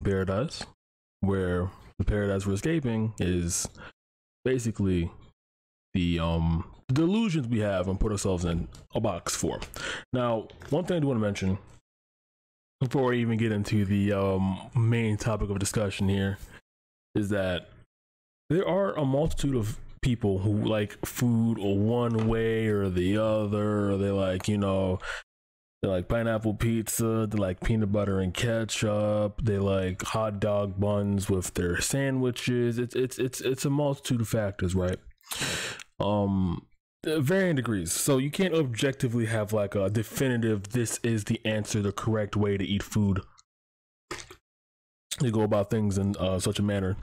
paradise, where the paradise we're escaping is basically the delusions we have and put ourselves in a box for. Now, one thing I do want to mention before I even get into the main topic of discussion here is that there are a multitude of people who like food or one way or the other. Or they like, they like pineapple pizza, they like peanut butter and ketchup, they like hot dog buns with their sandwiches. It's a multitude of factors, right? Varying degrees. So you can't objectively have like a definitive this is the answer, the correct way to eat food. You go about things in such a manner.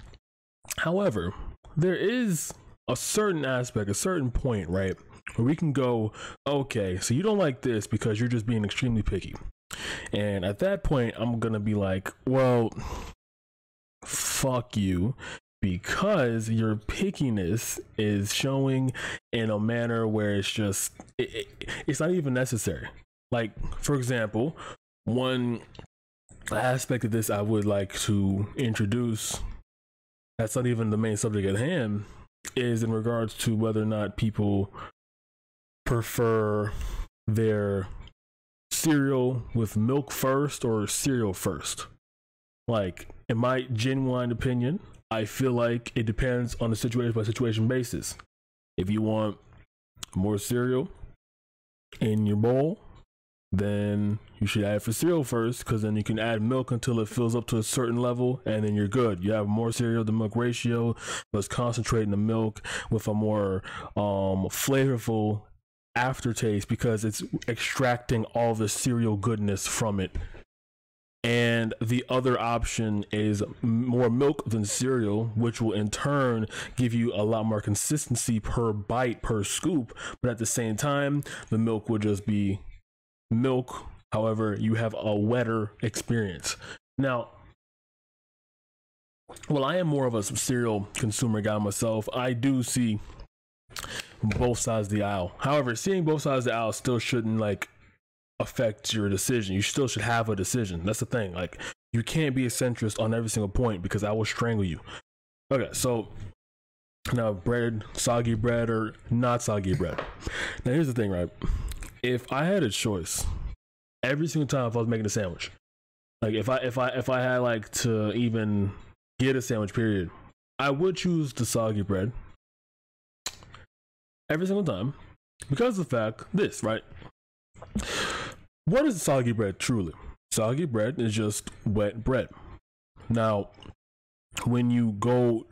However, there is a certain aspect, a certain point, right, where we can go, okay, so you don't like this because you're just being extremely picky. And at that point, I'm gonna be like, well, fuck you, because your pickiness is showing in a manner where it's just, it's not even necessary. Like, for example, one aspect of this I would like to introduce, that's not even the main subject at hand, is in regards to whether or not people prefer their cereal with milk first or cereal first. Like, in my genuine opinion, I feel like it depends on the situation by situation basis. If you want more cereal in your bowl, then you should add for cereal first, because then you can add milk until it fills up to a certain level, and then you're good. You have more cereal to milk ratio, let's concentrate in the milk with a more flavorful aftertaste, because it's extracting all the cereal goodness from it. And the other option is more milk than cereal, which will in turn give you a lot more consistency per bite, per scoop, but at the same time the milk will just be milk. However, you have a wetter experience. Now, well, I am more of a cereal consumer guy myself. I do see both sides of the aisle. However, seeing both sides of the aisle still shouldn't like affect your decision. You still should have a decision. That's the thing. Like, you can't be a centrist on every single point, because I will strangle you. Okay, so now bread, soggy bread or not soggy bread. Now here's the thing, right? If I had a choice every single time if I was making a sandwich, like if I had like to even get a sandwich, period, I would choose the soggy bread every single time, because of the fact this, right? What is soggy bread truly? Soggy bread is just wet bread. Now, when you go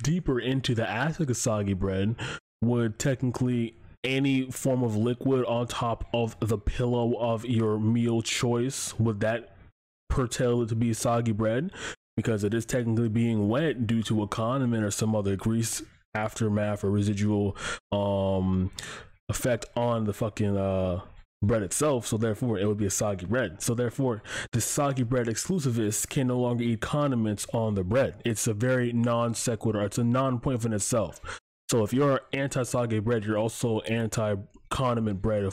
deeper into the aspect of soggy bread, would technically any form of liquid on top of the pillow of your meal choice, would that pertain to be soggy bread? Because it is technically being wet due to a condiment or some other grease aftermath or residual effect on the fucking bread itself, so therefore it would be a soggy bread. So therefore the soggy bread exclusivists can no longer eat condiments on the bread. It's a very non sequitur, it's a non-point in itself. So if you're anti-soggy bread, you're also anti-condiment bread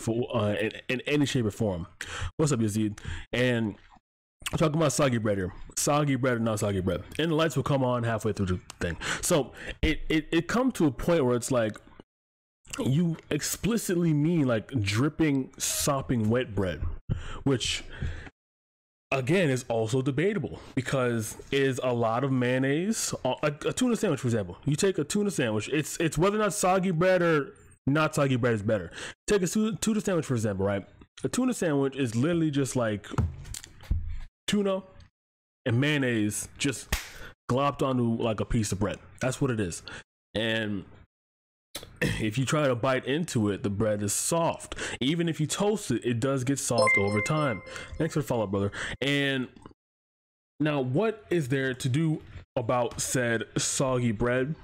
in any shape or form. What's up, Yazid? And I'm talking about soggy bread here. Soggy bread or not soggy bread. And the lights will come on halfway through the thing. So it come to a point where it's like, you explicitly mean like dripping, sopping wet bread, which again is also debatable, because is a lot of mayonnaise a tuna sandwich, for example. You take a tuna sandwich, it's whether or not soggy bread or not soggy bread is better. Take a tuna sandwich, for example, right? A tuna sandwich is literally just like tuna and mayonnaise just glopped onto like a piece of bread. That's what it is. And if you try to bite into it, the bread is soft. Even if you toast it, it does get soft over time. Thanks for the follow-up, brother. And now, what is there to do about said soggy bread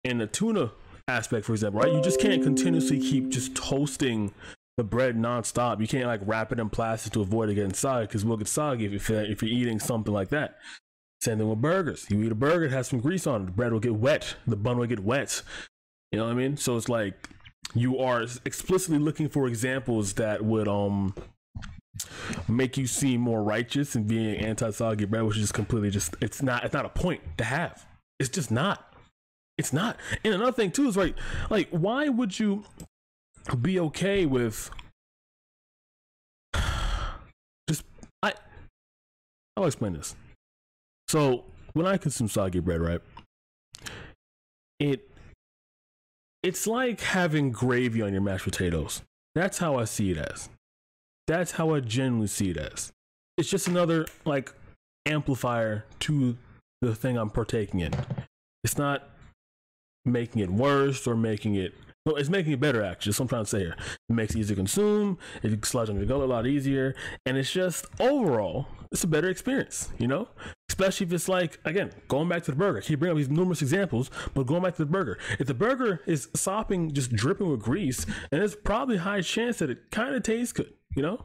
in the tuna aspect, for example, right? You just can't continuously keep just toasting the bread nonstop. You can't like wrap it in plastic to avoid it getting soggy, because we'll get soggy if you're eating something like that. Same thing with burgers. You eat a burger, it has some grease on it, the bread will get wet, the bun will get wet. You know what I mean? So it's like you are explicitly looking for examples that would make you seem more righteous and being anti-soggy bread, which is just completely just it's not a point to have. It's just not. It's not. And another thing too is like why would you be okay with just I'll explain this. So when I consume soggy bread, right, it's like having gravy on your mashed potatoes. That's how I see it as. That's how I genuinely see it as. It's just another like amplifier to the thing I'm partaking in. It's not making it worse or making it, no, it's making it better actually. That's what I'm trying to say here. It makes it easier to consume, it slides on your gullet a lot easier, and it's just overall, it's a better experience, you know? Especially if it's like, again, going back to the burger. I keep bringing up these numerous examples, but going back to the burger. If the burger is sopping, just dripping with grease, and there's probably a high chance that it kind of tastes good, you know?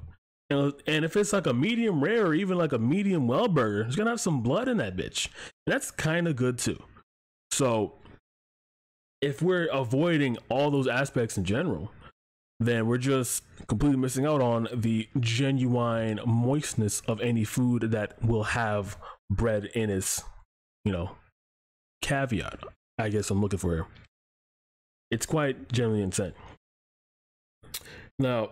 And if it's like a medium rare or even like a medium well burger, it's gonna have some blood in that bitch. And that's kind of good too. So if we're avoiding all those aspects in general, then we're just completely missing out on the genuine moistness of any food that will have bread in its, you know, caveat, I guess I'm looking for here. It's quite generally insane. Now,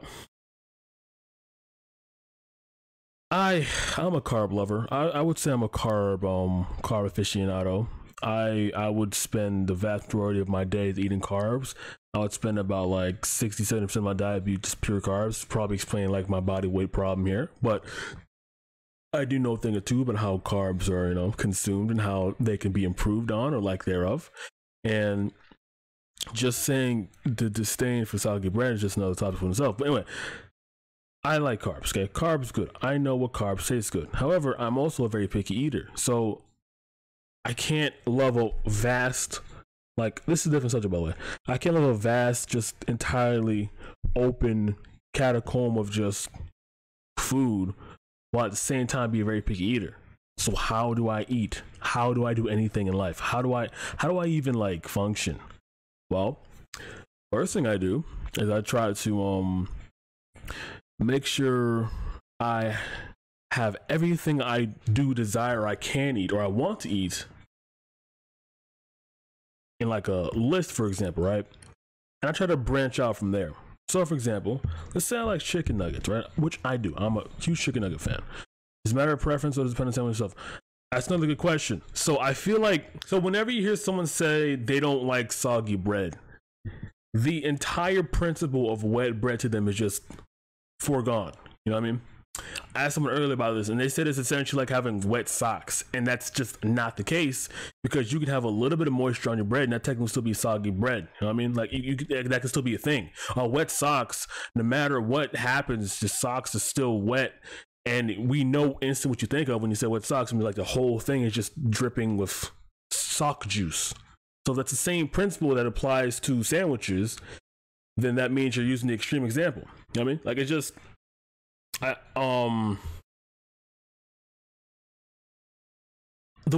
I'm a carb lover. I would say I'm a carb aficionado. I would spend the vast majority of my days eating carbs. I would spend about like 60-70% of my diet be just pure carbs. Probably explain like my body weight problem here, but I do know a thing or two about how carbs are, you know, consumed and how they can be improved on or lack thereof. And just saying the disdain for soggy bread is just another topic for itself. But anyway, I like carbs. Okay, carbs good. I know what carbs taste good. However, I'm also a very picky eater, so I can't love a vast, like, this is a different subject, by the way. I can't love a vast, just entirely open catacomb of just food while at the same time be a very picky eater. So how do I eat? How do I do anything in life? How do I even like function? Well, first thing I do is I try to make sure I have everything I do desire I can eat or I want to eat in like a list, for example, right? And I try to branch out from there. So for example, let's say I like chicken nuggets, right? Which I do. I'm a huge chicken nugget fan. It's a matter of preference or does it depend on yourself? That's another good question. So I feel like, so whenever you hear someone say they don't like soggy bread, the entire principle of wet bread to them is just foregone. You know what I mean? I asked someone earlier about this and they said it's essentially like having wet socks, and that's just not the case, because you can have a little bit of moisture on your bread and that technically still be soggy bread. You know what I mean? Like that can still be a thing. Wet socks, no matter what happens, the socks are still wet, and we know instantly what you think of when you say wet socks. I mean, like the whole thing is just dripping with sock juice. So that's the same principle that applies to sandwiches. Then that means you're using the extreme example. You know what I mean? Like it's just the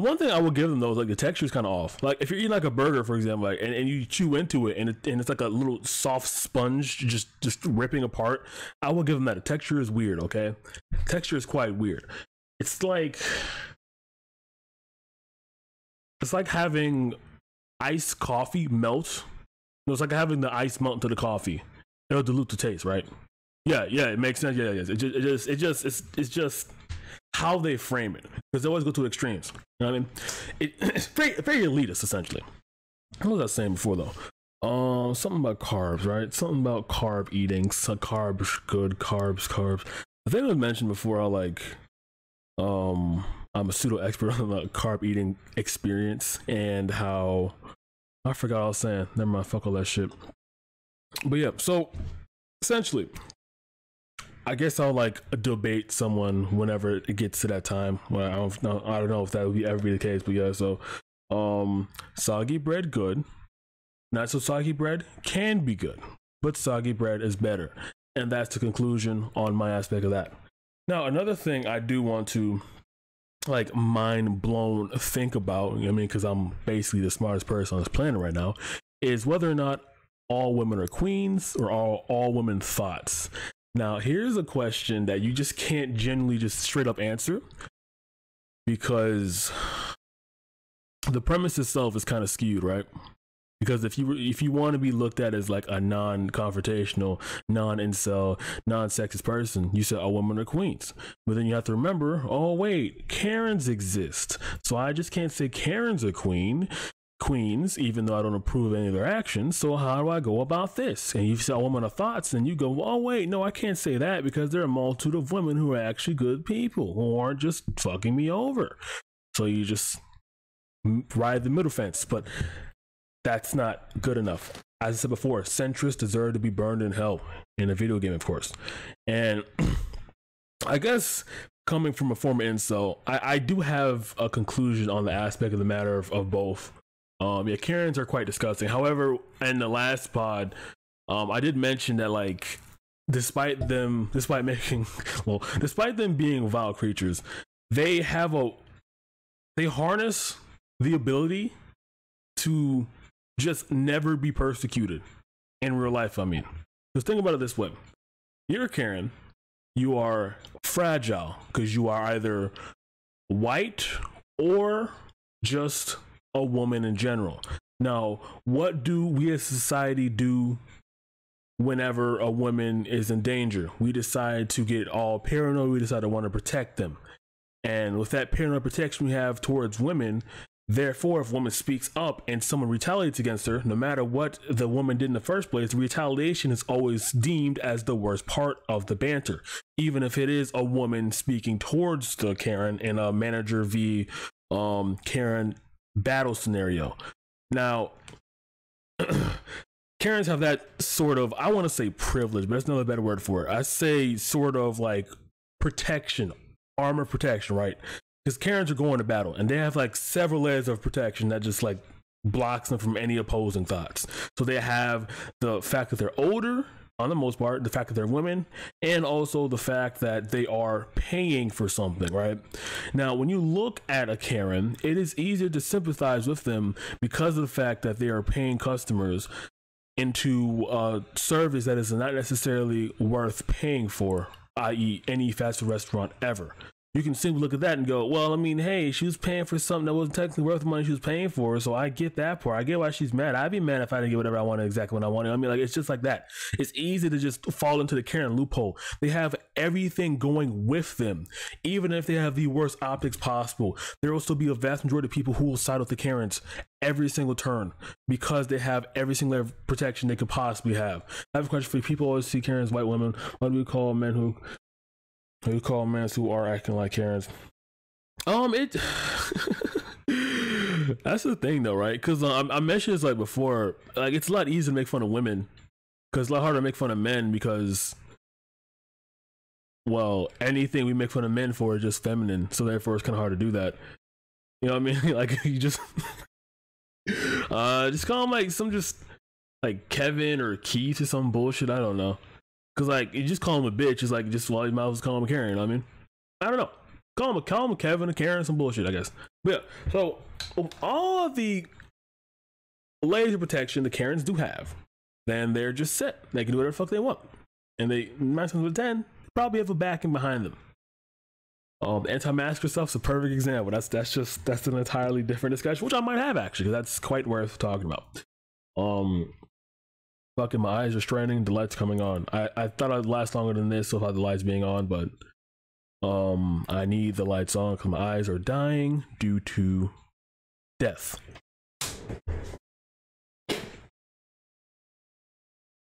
one thing I would give them though is like the texture is kind of off. Like if you're eating like a burger, for example, like and you chew into it and it's like a little soft sponge just ripping apart, I will give them that. The texture is weird. Okay, texture is quite weird. It's like having iced coffee melt. It's like having the ice melt into the coffee. It'll dilute the taste, right? Yeah, it makes sense. Yeah, it's just how they frame it, because they always go to extremes. You know what I mean? It's very elitist, essentially. What was I saying before though? Something about carbs, right? Something about carb eating. So carbs good, carbs. I think I mentioned before. I'm a pseudo expert on the carb eating experience and how I forgot what I was saying. Never mind, fuck all that shit. But yeah, so essentially, I guess I'll like debate someone whenever it gets to that time. Well, I don't know if that would ever be the case, but yeah. So, soggy bread good, not so soggy bread can be good, but soggy bread is better, and that's the conclusion on my aspect of that. Now, another thing I do want to like mind blown think about, I mean, because I'm basically the smartest person on this planet right now, is whether or not all women are queens or all women thoughts. Now, here's a question that you just can't genuinely just straight up answer, because the premise itself is kind of skewed, right? Because if you want to be looked at as like a non-confrontational, non-incel, non-sexist person, you say all women are queens. But then you have to remember, oh wait, Karens exist. So I just can't say Karens are queens, even though I don't approve of any of their actions. So how do I go about this? And you say all women are thoughts, and you go, oh wait, no, I can't say that, because there are a multitude of women who are actually good people, who aren't just fucking me over. So you just ride the middle fence. But that's not good enough. As I said before, centrists deserve to be burned in hell, in a video game, of course. And I guess coming from a former incel, I do have a conclusion on the aspect of the matter of both. Yeah, Karens are quite disgusting. However, in the last pod, I did mention that, like, despite them being vile creatures, they harness the ability to just never be persecuted in real life. I mean, just think about it this way. You're a Karen, you are fragile because you are either white or just a woman in general. Now, what do we as society do whenever a woman is in danger? We decide to get all paranoid. We decide to want to protect them. And with that paranoid protection we have towards women, therefore, if a woman speaks up and someone retaliates against her, no matter what the woman did in the first place, retaliation is always deemed as the worst part of the banter, even if it is a woman speaking towards the Karen in a manager v Karen battle scenario. Now, Karens have that sort of, I want to say privilege, but that's another better word for it. I say sort of like protection, armor protection, right? Because Karens are going to battle and they have like several layers of protection that just like blocks them from any opposing thoughts. So they have the fact that they're older, on the most part, the fact that they're women, and also the fact that they are paying for something, right? Now, when you look at a Karen, it is easier to sympathize with them because of the fact that they are paying customers into a service that is not necessarily worth paying for, i.e. any fast food restaurant ever. You can simply look at that and go, well, I mean, hey, she was paying for something that wasn't technically worth the money she was paying for, so I get that part. I get why she's mad. I'd be mad if I didn't get whatever I wanted exactly when I wanted. I mean, like, it's just like that. It's easy to just fall into the Karen loophole. They have everything going with them. Even if they have the worst optics possible, there will still be a vast majority of people who will side with the Karens every single turn because they have every single layer of protection they could possibly have. I have a question for you. People always see Karens, white women. What do we call men who call men who are acting like Karens? It that's the thing though, right? Because I mentioned this like before, like it's a lot easier to make fun of women because it's a lot harder to make fun of men because, well, anything we make fun of men for is just feminine, so therefore it's kind of hard to do that. You know what I mean? Like you just call them like some just like Kevin or Keith or some bullshit. I don't know. Cause like you just call him a bitch, it's like just while your mouth is calling him a Karen. You know what I mean, I don't know. Call him a Kevin, a Karen, some bullshit, I guess. But yeah, so all of the layers of protection the Karens do have, then they're just set. They can do whatever the fuck they want, and they 9 times out of 10 probably have a backing behind them. The anti-masker stuff's a perfect example. That's an entirely different discussion, which I might have actually, because that's quite worth talking about. Fucking my eyes are straining, the lights coming on. I thought I'd last longer than this without the lights being on, but I need the lights on because my eyes are dying due to death.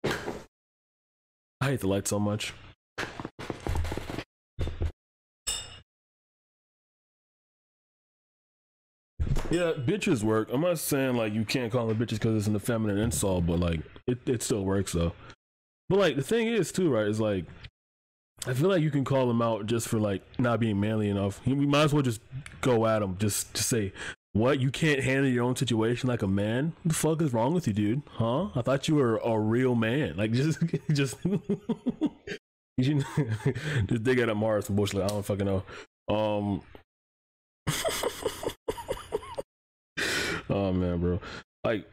I hate the lights so much. Yeah, bitches work. I'm not saying like you can't call them bitches because it's an effeminate insult, but like it still works though. But like the thing is too, right, is like I feel like you can call them out just for like not being manly enough. We might as well just go at them, just say, what, you can't handle your own situation like a man? What the fuck is wrong with you, dude? Huh? I thought you were a real man. Like just just dig at Mars some bullshit. Like, I don't fucking know. Oh man, bro. Like,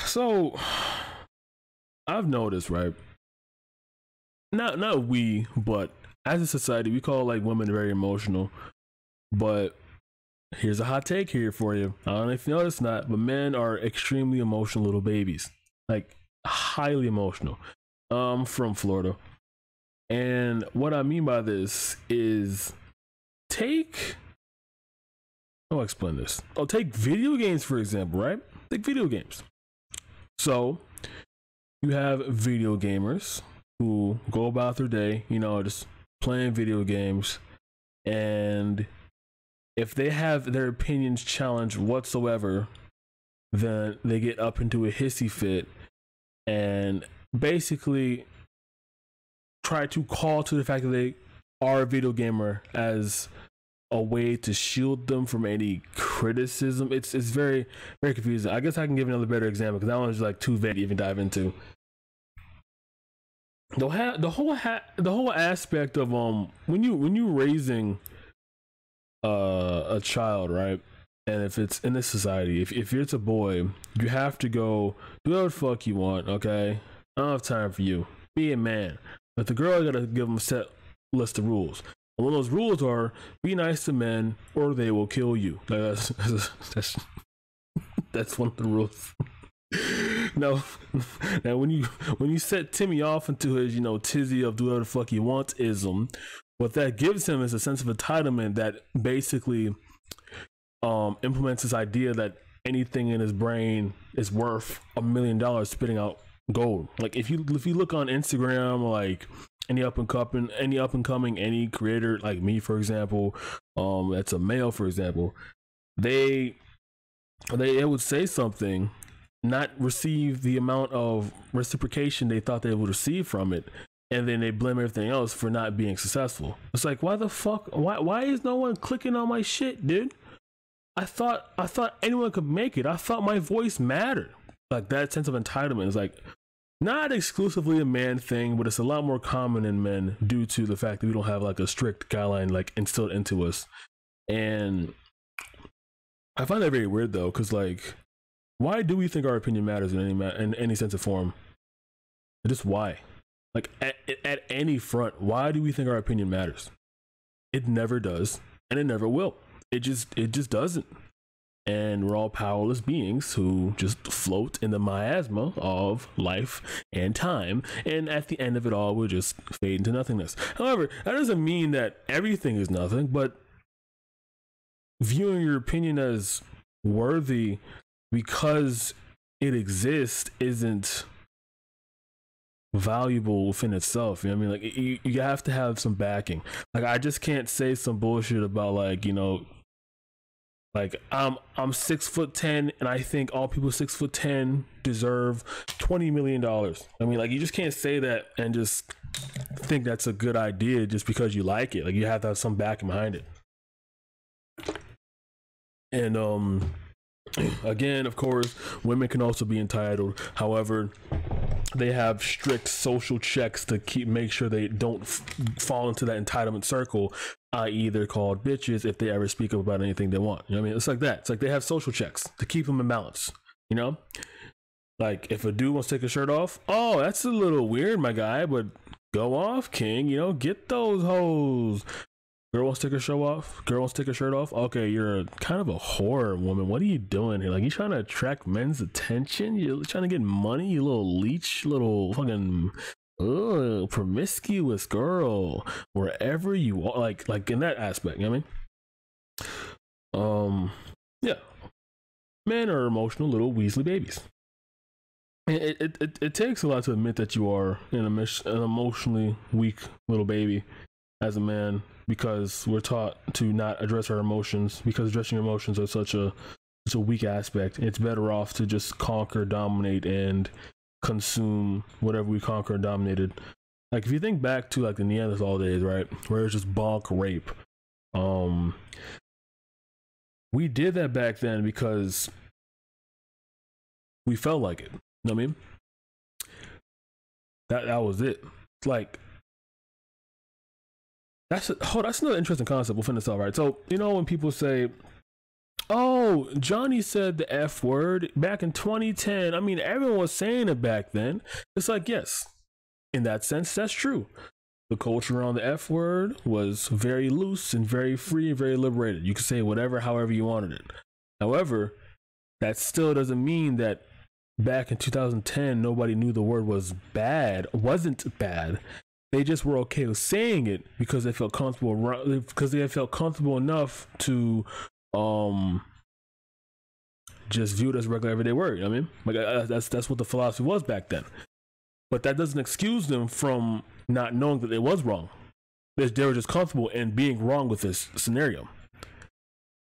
so I've noticed, right? Not we, but as a society, we call like women very emotional. But here's a hot take here for you. I don't know if you know this or not, but men are extremely emotional little babies, like highly emotional. From Florida, and what I mean by this is take. I'll explain this. I'll take video games for example, right? Take video games. So you have video gamers who go about their day, you know, just playing video games, and if they have their opinions challenged whatsoever, then they get up into a hissy fit and basically try to call to the fact that they are a video gamer as a way to shield them from any criticism. It's very very confusing. I guess I can give another better example because that one's like too vague to even dive into. The whole aspect of when you raising a child, right? And if it's in this society, if it's a boy, you have to go do whatever the fuck you want, okay? I don't have time for you. Be a man. But the girl, you gotta give them a set list of rules. And one of those rules are be nice to men or they will kill you. Like that's one of the rules. now when you set Timmy off into his, you know, tizzy of do whatever the fuck he wants ism, what that gives him is a sense of entitlement that basically implements this idea that anything in his brain is worth $1 million spitting out gold. Like if you look on Instagram, like any up and coming any creator like me, for example, that's a male, for example, they would say something, not receive the amount of reciprocation they thought they would receive from it, and then they blame everything else for not being successful. It's like, why the fuck? Why is no one clicking on my shit, dude? I thought anyone could make it. I thought my voice mattered. Like that sense of entitlement is like not exclusively a man thing, but it's a lot more common in men due to the fact that we don't have like a strict guideline like instilled into us. And I find that very weird though, because like, why do we think our opinion matters in any sense of form? Just why? Like at any front, why do we think our opinion matters? It never does, and it never will. It just doesn't. And we're all powerless beings who just float in the miasma of life and time, and at the end of it all, we'll just fade into nothingness. However, that doesn't mean that everything is nothing, but viewing your opinion as worthy because it exists isn't valuable within itself. You know what I mean? Like you have to have some backing. Like I just can't say some bullshit about like, you know, like I'm 6'10" and I think all people 6'10" deserve $20 million. I mean, like you just can't say that and just think that's a good idea just because you like it. Like you have to have some backing behind it. And again, of course, women can also be entitled. However, they have strict social checks to make sure they don't fall into that entitlement circle, i.e. they're called bitches if they ever speak up about anything they want. You know what I mean? It's like that. It's like they have social checks to keep them in balance, you know? Like if a dude wants to take his shirt off, oh, that's a little weird, my guy, but go off, king, you know, get those hoes. Girl wants to take her shirt off. Girl wants to take her shirt off. Okay, you're kind of a whore, woman. What are you doing here? Like, you trying to attract men's attention? You're trying to get money, you little leech, little fucking promiscuous girl. Wherever you are, like in that aspect. You know what I mean? Yeah. Men are emotional little Weasley babies. It takes a lot to admit that you are an emotionally weak little baby as a man, because we're taught to not address our emotions, because addressing your emotions are such a weak aspect. It's better off to just conquer, dominate, and consume whatever we conquer and dominated. Like if you think back to like the Neanderthal days, right, where it's just bulk rape, we did that back then because we felt like it. You know what I mean? That was it. It's like that's another interesting concept within itself, right? So you know when people say, Oh, Johnny said the F word back in 2010. I mean, everyone was saying it back then. It's like, yes, in that sense, that's true. The culture around the F word was very loose and very free and very liberated. You could say whatever, however you wanted it. However, that still doesn't mean that back in 2010, nobody knew the word wasn't bad. They just were okay with saying it because they felt comfortable because they felt comfortable enough to just view it as a regular everyday word. You know what I mean? Like that's what the philosophy was back then. But that doesn't excuse them from not knowing that it was wrong. They were just comfortable in being wrong with this scenario.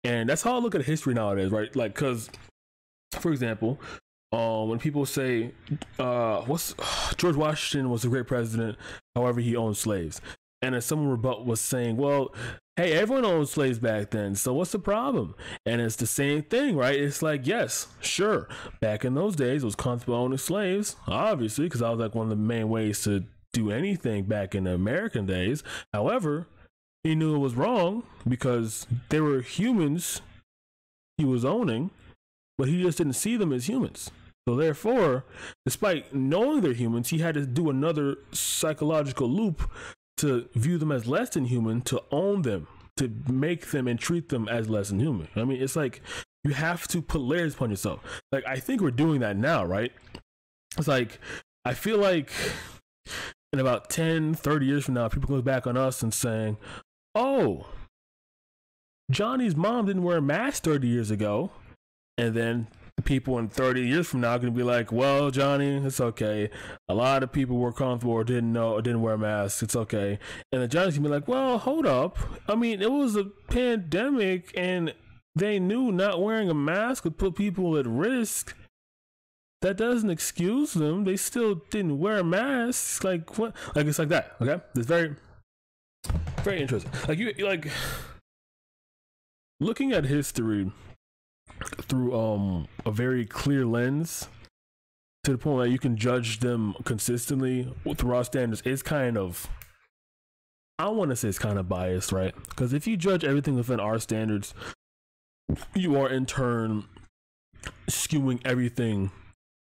And that's how I look at history nowadays, right? Like, because, for example, when people say, George Washington was a great president, however, he owned slaves. And then someone was saying, well, hey, everyone owned slaves back then, so what's the problem? And it's the same thing, right? It's like, yes, sure. Back in those days, it was comfortable owning slaves, obviously, because that was like one of the main ways to do anything back in the American days. However, he knew it was wrong because they were humans he was owning, but he just didn't see them as humans. So therefore, despite knowing they're humans, he had to do another psychological loop to view them as less than human, to own them, to make them and treat them as less than human. I mean, it's like you have to put layers upon yourself. Like, I think we're doing that now, right? It's like, I feel like in about 10, 30 years from now, people look back on us and saying, oh, Johnny's mom didn't wear a mask 30 years ago. And then people in 30 years from now are going to be like, well, Johnny, it's okay. A lot of people were comfortable or didn't wear masks. It's okay. And then Johnny's going to be like, well, hold up. I mean, it was a pandemic and they knew not wearing a mask would put people at risk. That doesn't excuse them. They still didn't wear masks. Like, what? Like, it's like that. Okay. It's very, very interesting. Like looking at history through a very clear lens to the point that you can judge them consistently through our standards is kind of, I want to say it's kind of biased, right? Because if you judge everything within our standards, you are in turn skewing everything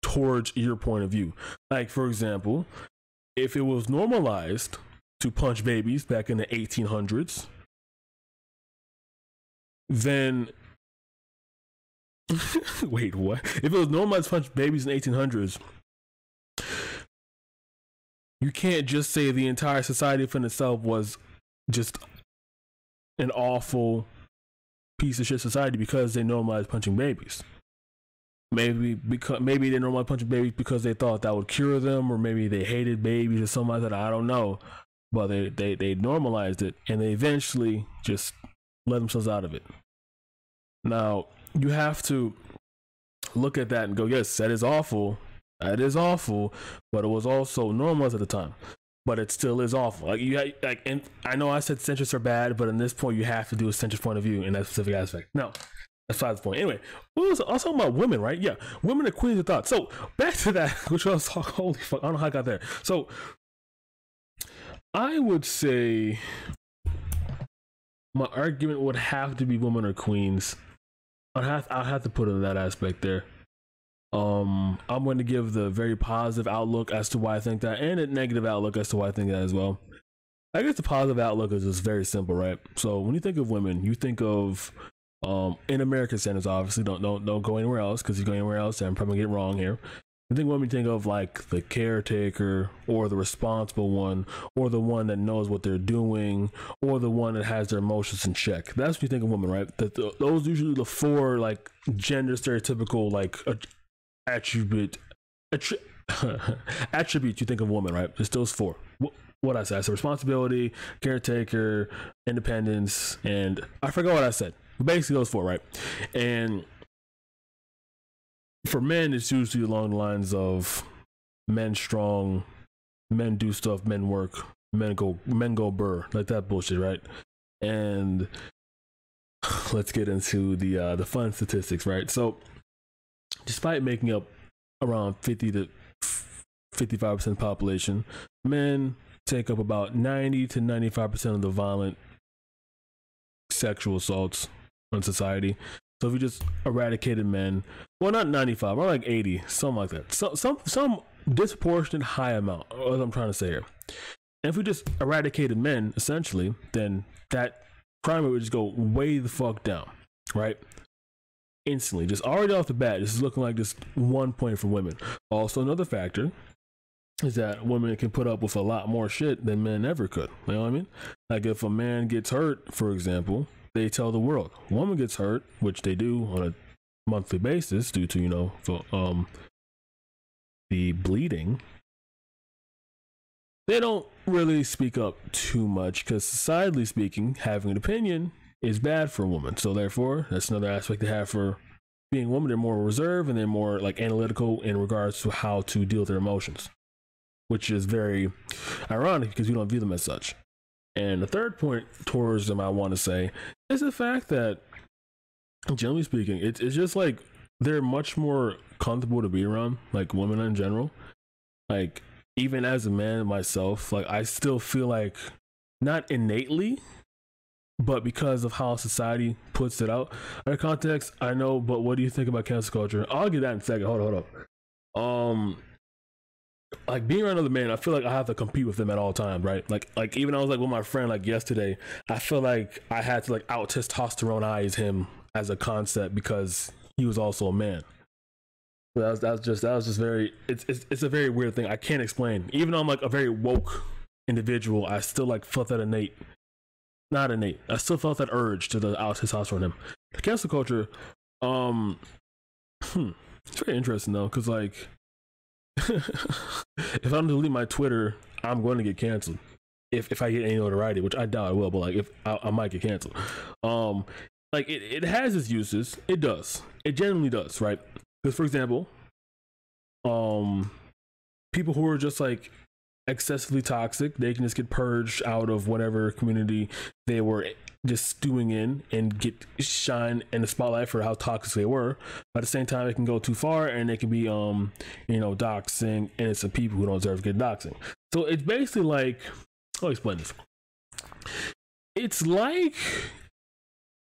towards your point of view. Like, for example, if it was normalized to punch babies back in the 1800s, then wait, what? If it was normalized to punch babies in the 1800s, you can't just say the entire society within itself was just an awful piece of shit society because they normalized punching babies. Maybe they normalized punching babies because they thought that would cure them, or maybe they hated babies or something like that. I don't know, but they normalized it and they eventually just let themselves out of it. Now, you have to look at that and go, yes, that is awful. That is awful, but it was also normalized at the time. But it still is awful. And I know I said centrists are bad, but in this point, you have to do a centrist point of view in that specific aspect. Now, that's besides the point. Anyway, I was talking about women, right? Yeah, women are queens of thought. So back to that, which I was talking. Holy fuck, I don't know how I got there. So I would say my argument would have to be women are queens. I'll have to put it in that aspect there. I'm going to give the very positive outlook as to why I think that, and a negative outlook as to why I think that as well. I guess the positive outlook is just very simple, right? So when you think of women, you think of in American standards, obviously. Don't go anywhere else, because if you go anywhere else, I'm probably gonna get it wrong here. I think women think of like the caretaker, or the responsible one, or the one that knows what they're doing, or the one that has their emotions in check. That's what you think of women, right? Those are usually the four like gender stereotypical like attributes you think of women, right? It's those four. What I said, so responsibility, caretaker, independence, and I forgot what I said. Basically those four, right? And for men, it's usually along the lines of men strong, men do stuff, men work, men go burr, like that bullshit, right? And let's get into the fun statistics, right? So despite making up around 50 to 55% population, men take up about 90 to 95% of the violent sexual assaults in society. So if we just eradicated men, well, not 95, or like 80, something like that. Some disproportionate high amount, what I'm trying to say here. And if we just eradicated men, essentially, then that crime rate would just go way the fuck down, right? Instantly, just already off the bat, this is looking like just 1 point for women. Also, another factor is that women can put up with a lot more shit than men ever could. You know what I mean? Like if a man gets hurt, for example, they tell the world. A woman gets hurt, which they do on a monthly basis due to, you know, for, the bleeding. They don't really speak up too much because, societally speaking, having an opinion is bad for a woman. So therefore, that's another aspect they have for being a woman. They're more reserved and they're more like analytical in regards to how to deal with their emotions, which is very ironic because we don't view them as such. And the third point towards them I want to say is the fact that, generally speaking, it's just like they're much more comfortable to be around, like women in general. Like, even as a man myself, like I still feel like, not innately, but because of how society puts it out. In context, I know, but what do you think about cancel culture? I'll get that in a second. Hold up. Like being around other men, I feel like I have to compete with them at all times, right? Like even I was like with my friend like yesterday, I feel like I had to like out testosterone-ize him as a concept because he was also a man. So that was just very, it's a very weird thing. I can't explain. Even though I'm like a very woke individual, I still like felt that I still felt that urge to the out testosterone him. The cancel culture, it's very interesting though, because like if I don't delete my Twitter, I'm going to get canceled. If I get any notoriety, which I doubt I will, but like if I might get canceled. Like it has its uses. It does. It genuinely does, right? Because for example, people who are just like excessively toxic, they can just get purged out of whatever community they were just stewing in and get shine in the spotlight for how toxic they were. But at the same time, it can go too far and they can be doxing innocent people who don't deserve to get doxing. So it's basically like, I'll explain this. It's like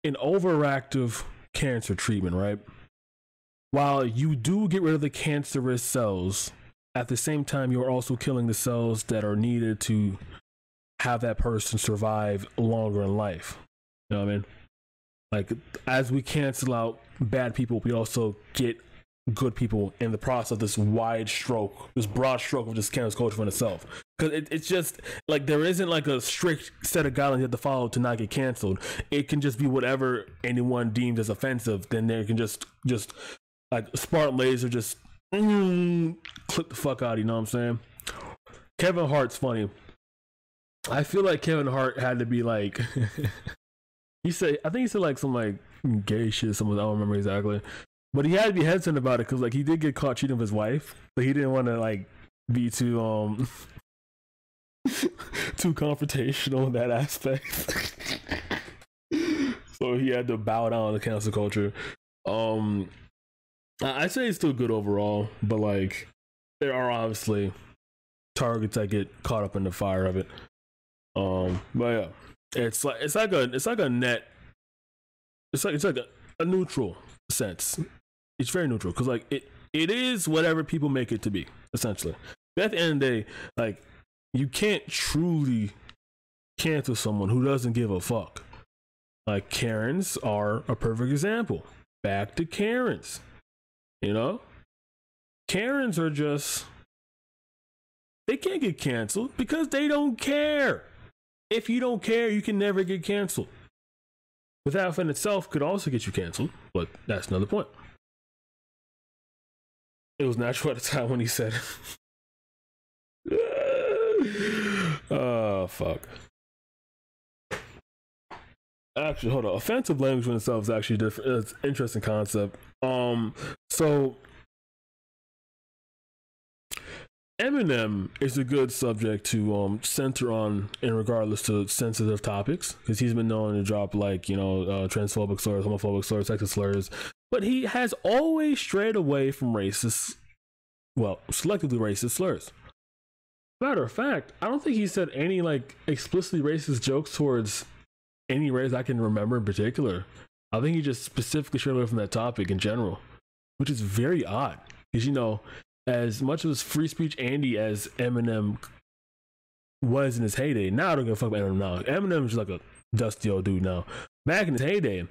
an overactive cancer treatment, right? While you do get rid of the cancerous cells, at the same time, you're also killing the cells that are needed to have that person survive longer in life. You know what I mean? Like, as we cancel out bad people, we also get good people in the process of this wide stroke, this broad stroke of just cancel culture in itself. Because it's just like there isn't like a strict set of guidelines you have to follow to not get canceled. It can just be whatever anyone deems as offensive. Then they can just like smart laser just click the fuck out. You know what I'm saying? Kevin Hart's funny. I feel like Kevin Hart had to be like I think he said like some like gay shit, something I don't remember exactly. But he had to be hesitant about it because like he did get caught cheating with his wife. So he didn't want to like be too too confrontational in that aspect. So he had to bow down to cancel culture. I'd say it's still good overall, but like there are obviously targets that get caught up in the fire of it. But yeah, it's like a net. It's like a neutral sense. It's very neutral because like it is whatever people make it to be, essentially. But at the end of the day, like you can't truly cancel someone who doesn't give a fuck. Like Karens are a perfect example. Back to Karens. You know? Karens are just, they can't get canceled because they don't care. If you don't care, you can never get canceled. But that in itself could also get you canceled, but that's another point. It was natural at the time when he said it. Oh, fuck. Actually, hold on. Offensive language in itself is actually different. It's an interesting concept. So Eminem is a good subject to center on in regardless to sensitive topics because he's been known to drop like transphobic slurs, homophobic slurs, sexist slurs, but he has always strayed away from selectively racist slurs. Matter of fact, I don't think he said any like explicitly racist jokes towards any race I can remember in particular. I think he just specifically strayed away from that topic in general, which is very odd. Because, you know, as much as free speech Andy as Eminem was in his heyday, now I don't give a fuck about Eminem now. Eminem is like a dusty old dude now. Back in his heyday,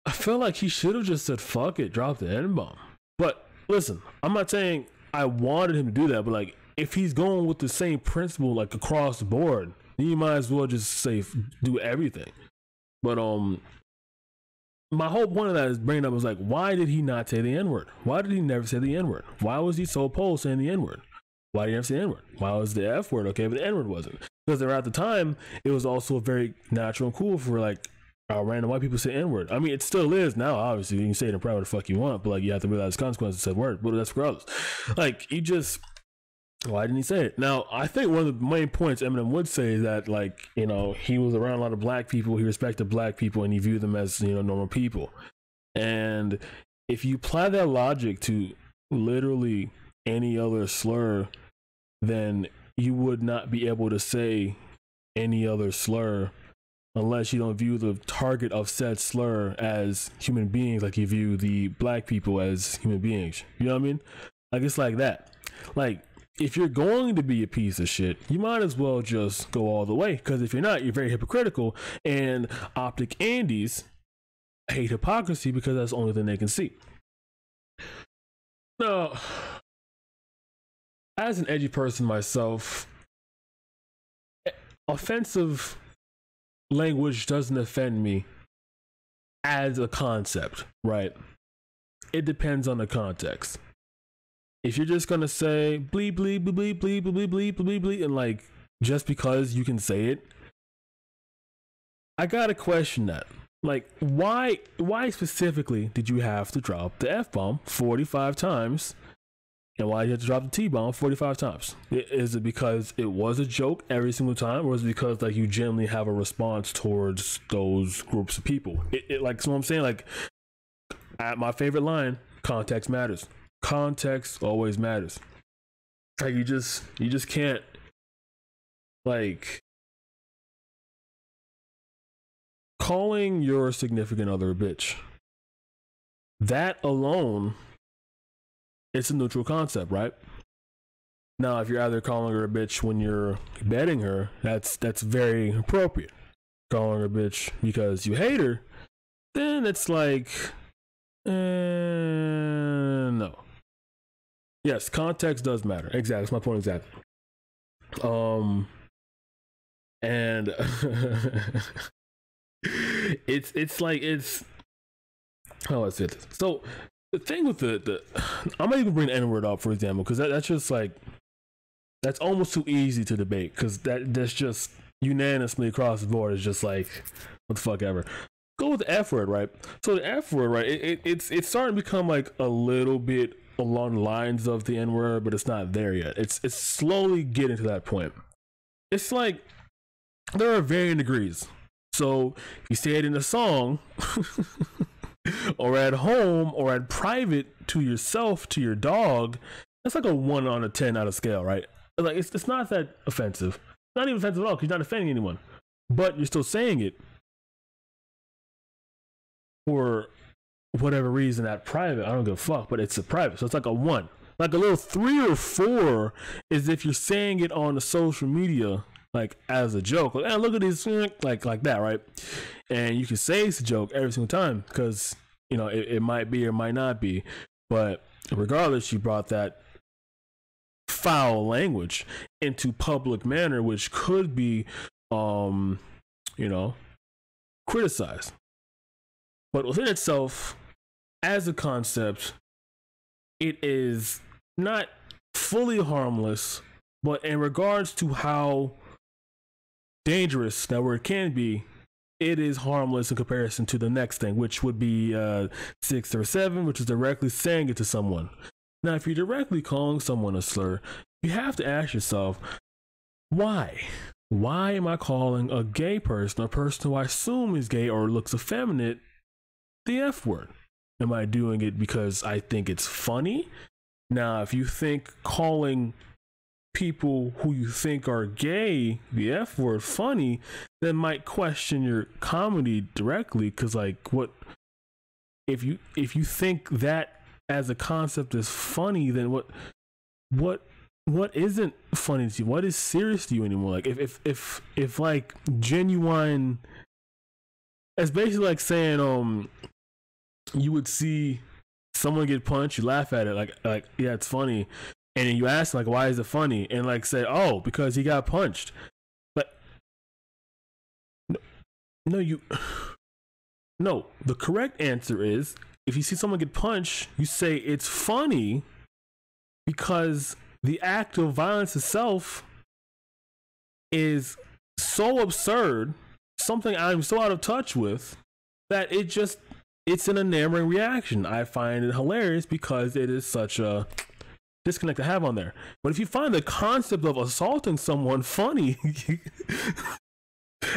I feel like he should have just said fuck it, drop the N-bomb. But listen, I'm not saying I wanted him to do that, but like if he's going with the same principle like across the board, then you might as well just say do everything. But my whole point of that is bringing up was like, why did he not say the N-word? Why did he never say the N-word? Why was he so opposed saying the N-word? Why did he never say the N-word? Why was the F-word okay, but the N-word wasn't? Because at the time, it was also very natural and cool for like random white people to say N-word. I mean, it still is now, obviously. You can say it in private the fuck you want, but like you have to realize the consequences of said word. But that's regardless. Like, you just... Why didn't he say it? Now, I think one of the main points Eminem would say is that, like, you know, he was around a lot of black people, he respected black people, and he viewed them as, you know, normal people. And if you apply that logic to literally any other slur, then you would not be able to say any other slur unless you don't view the target of said slur as human beings, like you view the black people as human beings. You know what I mean? Like, it's like that. Like, if you're going to be a piece of shit, you might as well just go all the way. Because if you're not, you're very hypocritical. And Optic Andes hate hypocrisy because that's the only thing they can see. Now, as an edgy person myself, offensive language doesn't offend me as a concept, right? It depends on the context. If you're just gonna say bleep bleep bleep bleep bleep bleep bleep bleep bleep and like just because you can say it, I gotta question that. Like, why specifically did you have to drop the F-bomb 45 times? And why did you have to drop the T-bomb 45 times? Is it because it was a joke every single time, or is it because like you generally have a response towards those groups of people? Like, so I'm saying, like, at my favorite line, context matters. Context always matters. Like, you just can't, like, calling your significant other a bitch, that alone, it's a neutral concept, right? Now, if you're either calling her a bitch when you're betting her, that's very appropriate. Calling her a bitch because you hate her, then it's like, no. Yes, context does matter. Exactly, that's my point exactly. And it's like, it's, how do I say this? So the thing with the I'm not even bring the N-word up, for example, because that's just like, that's almost too easy to debate, because that's just unanimously across the board is just like, what the fuck ever. Go with the F word, right? So the F word, right? It's starting to become like a little bit along the lines of the N word, but it's not there yet. It's slowly getting to that point. It's like there are varying degrees. So if you say it in a song, or at home, or at private to yourself, to your dog, that's like a 1 on a 10 out of scale, right? Like, it's not that offensive. Not even offensive at all, because you're not offending anyone. But you're still saying it for whatever reason at private. I don't give a fuck, but it's a private, so it's like a 1. Like a little 3 or 4 is if you're saying it on the social media, like as a joke. Like, hey, look at this, like that, right? And you can say it's a joke every single time because, you know, it might be or might not be, but regardless, you brought that foul language into public manner, which could be, you know, criticized. But within itself, as a concept, it is not fully harmless, but in regards to how dangerous that word can be, it is harmless in comparison to the next thing, which would be 6 or 7, which is directly saying it to someone. Now, if you're directly calling someone a slur, you have to ask yourself, why? Why am I calling a gay person, a person who I assume is gay or looks effeminate, the F word? Am I doing it because I think it's funny? Now, if you think calling people who you think are gay the F word funny, then might question your comedy directly. Because like, what if you think that as a concept is funny, then what isn't funny to you? What is serious to you anymore? Like if like genuine, it's basically like saying you would see someone get punched, you laugh at it like yeah, it's funny, and then you ask like, why is it funny? And like say, oh, because he got punched. But no, the correct answer is, if you see someone get punched, you say it's funny because the act of violence itself is so absurd, something I'm so out of touch with, that it's an enamoring reaction. I find it hilarious because it is such a disconnect to have on there. But if you find the concept of assaulting someone funny,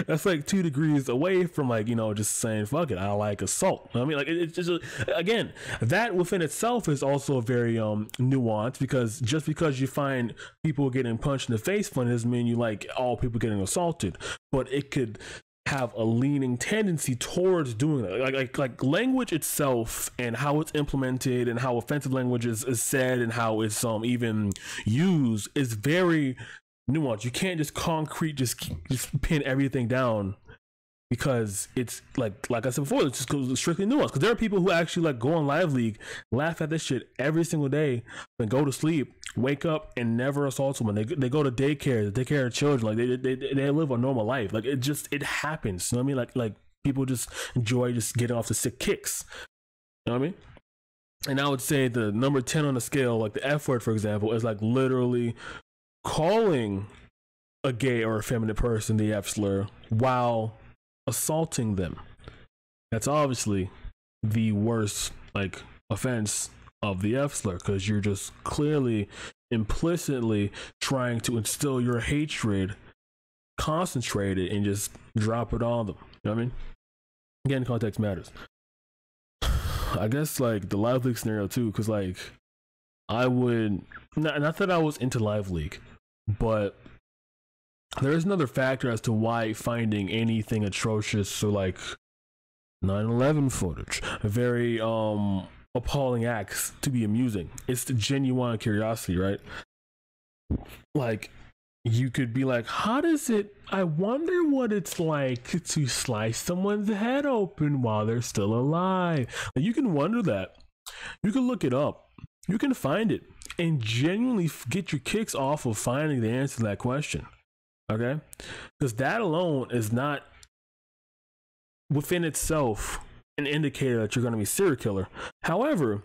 that's like 2 degrees away from like, you know, just saying fuck it, I like assault. I mean, like it's just, again, that within itself is also very nuanced, because just because you find people getting punched in the face funny doesn't mean you like all people getting assaulted. But it could have a leaning tendency towards doing that. Like language itself and how it's implemented and how offensive language is said and how it's even used is very nuance. You can't just just pin everything down, because it's like I said before, it's just strictly nuance. Because there are people who actually like go on Live League, laugh at this shit every single day, then go to sleep, wake up, and never assault someone. They go to daycare, they take care of children, like they live a normal life. Like it happens. You know what I mean? Like people just enjoy just getting off the sick kicks. You know what I mean? And I would say the number 10 on the scale, like the F word, for example, is like literally calling a gay or effeminate person the F slur while assaulting them. That's obviously the worst like offense of the F slur, because you're just clearly implicitly trying to instill your hatred, concentrate it, and just drop it on them. You know what I mean? Again, context matters. I guess like the Live League scenario too, because like I would not that I was into Live League, but there is another factor as to why finding anything atrocious or like 9/11 footage, very appalling acts to be amusing. It's the genuine curiosity, right? Like you could be like, how does it, I wonder what it's like to slice someone's head open while they're still alive. Like, you can wonder that. You can look it up. You can find it and genuinely get your kicks off of finding the answer to that question. Okay? Because that alone is not within itself an indicator that you're going to be a serial killer. However,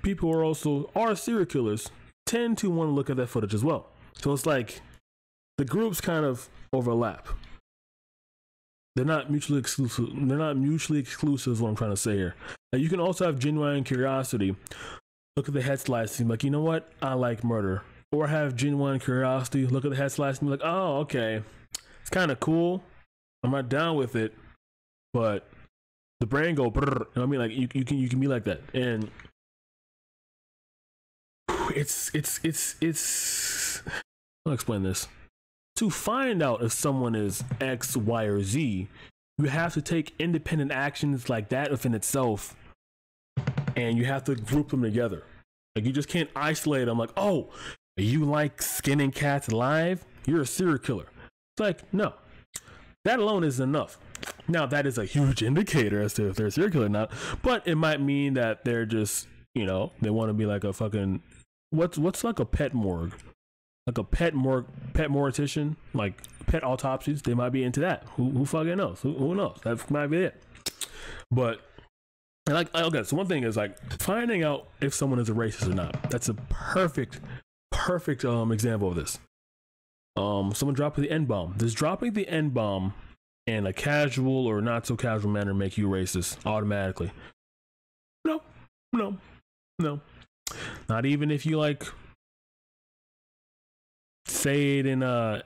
people who are serial killers tend to want to look at that footage as well. So it's like the groups kind of overlap. They're not mutually exclusive. They're not mutually exclusive is what I'm trying to say here. Now, you can also have genuine curiosity. Look at the head slicing, like, you know what? I like murder. Or have genuine curiosity. Look at the head slicing, like, oh, okay. It's kind of cool. I'm not down with it. But the brain go, brrr. You know what I mean? Like, you can be like that. And it's I'll explain this. To find out if someone is X, Y, or Z, you have to take independent actions like that within itself, and you have to group them together. Like, you just can't isolate them like, oh, you like skinning cats alive? You're a serial killer. It's like, no. That alone isn't enough. Now, that is a huge indicator as to if they're a serial killer or not, but it might mean that they're just, you know, they want to be like a fucking, what's like a pet morgue? Like a pet mortician, like pet autopsies. They might be into that. Who fucking knows? Who knows? That might be it. But like, okay, so one thing is like finding out if someone is a racist or not. That's a perfect example of this. Someone dropping the N-bomb. Does dropping the N-bomb in a casual or not so casual manner make you racist automatically? No. Not even if you like say it in a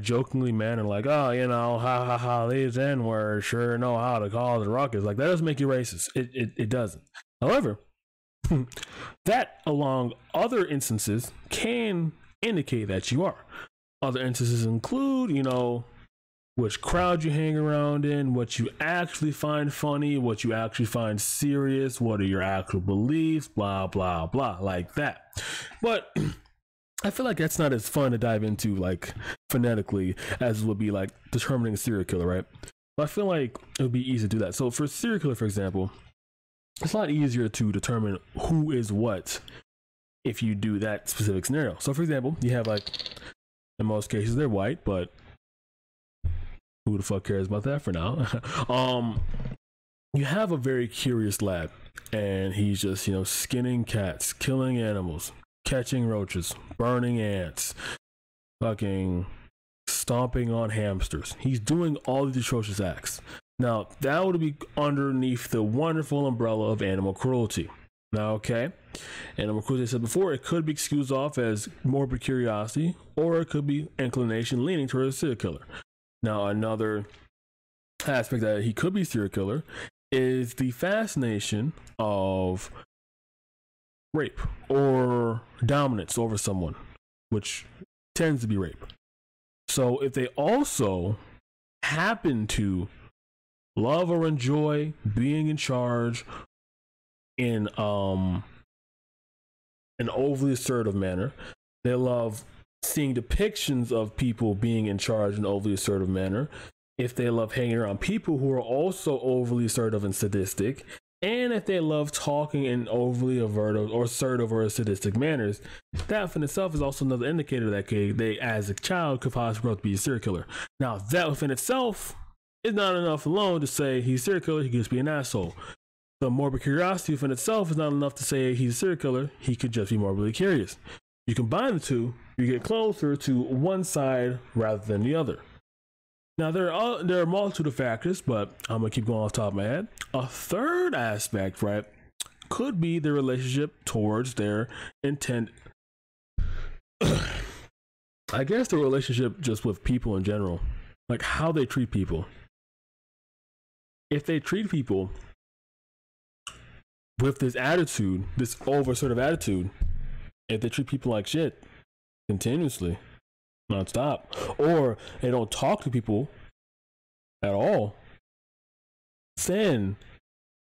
jokingly manner, like, oh, you know, ha ha ha, these N-words sure know how to call the ruckus. Like, that doesn't make you racist. It doesn't. However, that along other instances can indicate that you are. Other instances include, you know, which crowd you hang around in, what you actually find funny, what you actually find serious, what are your actual beliefs, blah, blah, blah, like that. But I feel like that's not as fun to dive into, like, phonetically as would be like determining a serial killer, right? But I feel like it would be easy to do that. So for serial killer, for example, it's a lot easier to determine who is what if you do that specific scenario. So for example, you have, like, in most cases they're white, but who the fuck cares about that for now? You have a very curious lad, and he's just, you know, skinning cats, killing animals, catching roaches, burning ants, fucking stomping on hamsters. He's doing all these atrocious acts. Now, that would be underneath the wonderful umbrella of animal cruelty. Now, okay, animal cruelty, I said before, it could be excused off as morbid curiosity, or it could be inclination leaning towards a serial killer. Now, another aspect that he could be serial killer is the fascination of rape or dominance over someone, which tends to be rape. So if they also happen to love or enjoy being in charge in an overly assertive manner, they love seeing depictions of people being in charge in an overly assertive manner, if they love hanging around people who are also overly assertive and sadistic, and if they love talking in overly assertive or sadistic manners, that within itself is also another indicator that they, as a child, could possibly grow up to be a serial killer. Now, that within itself is not enough alone to say he's a serial killer, he could just be an asshole. The morbid curiosity within itself is not enough to say he's a serial killer, he could just be morbidly curious. You combine the two, you get closer to one side rather than the other. Now, there are a multitude of factors, but I'm going to keep going off the top of my head. A third aspect, right, could be their relationship towards their intent. I guess the relationship just with people in general, like how they treat people. If they treat people with this attitude, this over-assertive attitude, if they treat people like shit continuously, non-stop, or they don't talk to people at all, then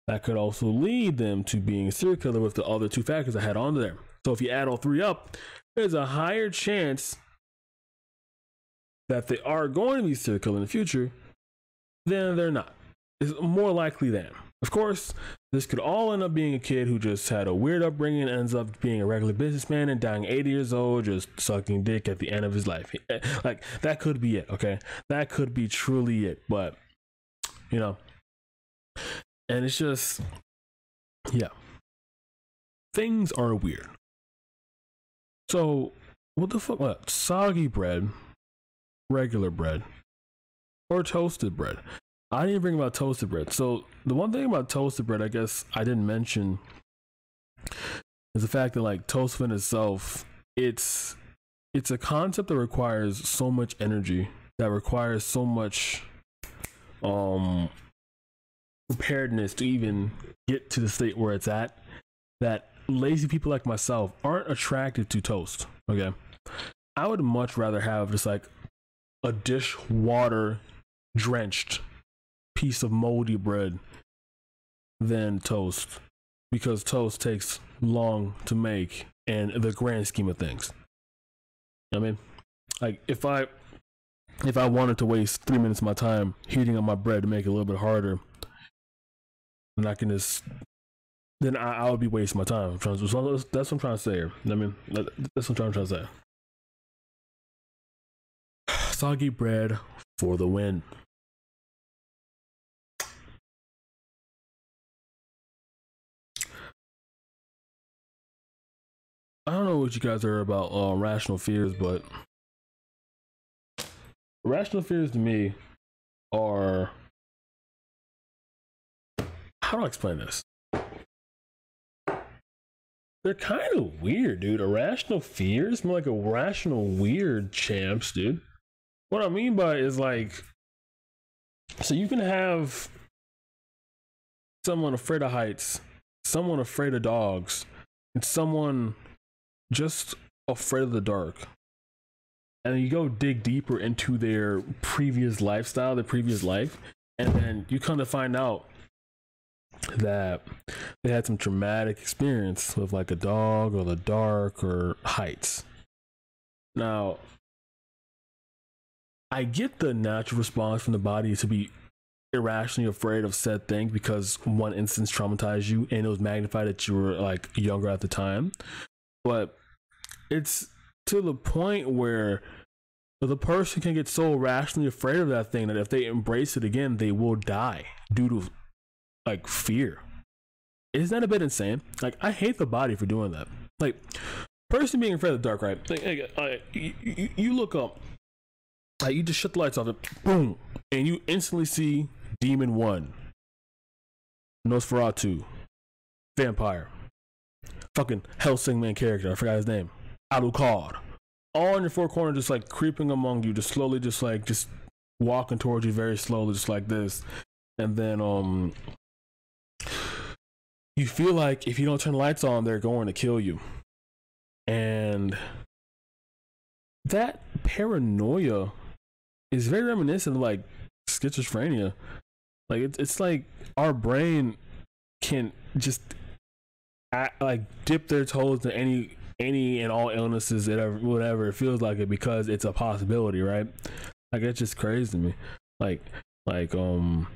that could also lead them to being a serial killer with the other two factors I had on there. So if you add all three up, there's a higher chance that they are going to be a serial killer in the future than they're not. It's more likely than. Of course, this could all end up being a kid who just had a weird upbringing and ends up being a regular businessman and dying 80 years old, just sucking dick at the end of his life. Like, that could be it, okay? That could be truly it, but, you know, and it's just, yeah. Things are weird. So, what the fuck? What? Soggy bread, regular bread, or toasted bread? I didn't bring about toasted bread. So the one thing about toasted bread, I guess I didn't mention, is the fact that, like, toast in itself, it's a concept that requires so much energy, that requires so much preparedness to even get to the state where it's at, that lazy people like myself aren't attracted to toast. Okay, I would much rather have just like a dishwater drenched piece of moldy bread than toast, because toast takes long to make in the grand scheme of things. I mean, like, if I wanted to waste 3 minutes of my time heating up my bread to make it a little bit harder, then I can just, then I would be wasting my time. So that's what I'm trying to say here. I mean, that's what I'm trying to say. Soggy bread for the win. I don't know what you guys are about rational fears, but rational fears to me are, how do I explain this? They're kind of weird, dude. Irrational fears, more like a rational weird, champs, dude. What I mean by it is, like, so you can have someone afraid of heights, someone afraid of dogs, and someone just afraid of the dark, and you go dig deeper into their previous lifestyle, their previous life, and then you come to find out that they had some traumatic experience with like a dog or the dark or heights. Now, I get the natural response from the body to be irrationally afraid of said thing because one instance traumatized you and it was magnified that you were like younger at the time. But it's to the point where the person can get so irrationally afraid of that thing that if they embrace it again, they will die due to like fear. Isn't that a bit insane? Like, I hate the body for doing that. Like, person being afraid of the dark, right? Like, you look up, like, you just shut the lights off, and boom, and you instantly see Demon 1, Nosferatu, Vampire, fucking Hellsing man character, I forgot his name, Alucard, all in your four corners, just like creeping among you, just slowly, just walking towards you very slowly, just like this. And then you feel like if you don't turn the lights on, they're going to kill you. And that paranoia is very reminiscent of like schizophrenia. Like it's like our brain can just like dip their toes to any and all illnesses, whatever it feels like it, because it's a possibility, right? Like, it's just crazy to me. I don't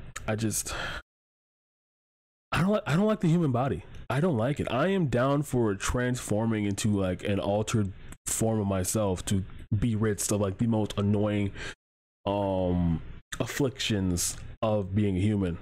like the human body. I don't like it. I am down for transforming into like an altered form of myself to be rid of like the most annoying afflictions of being a human.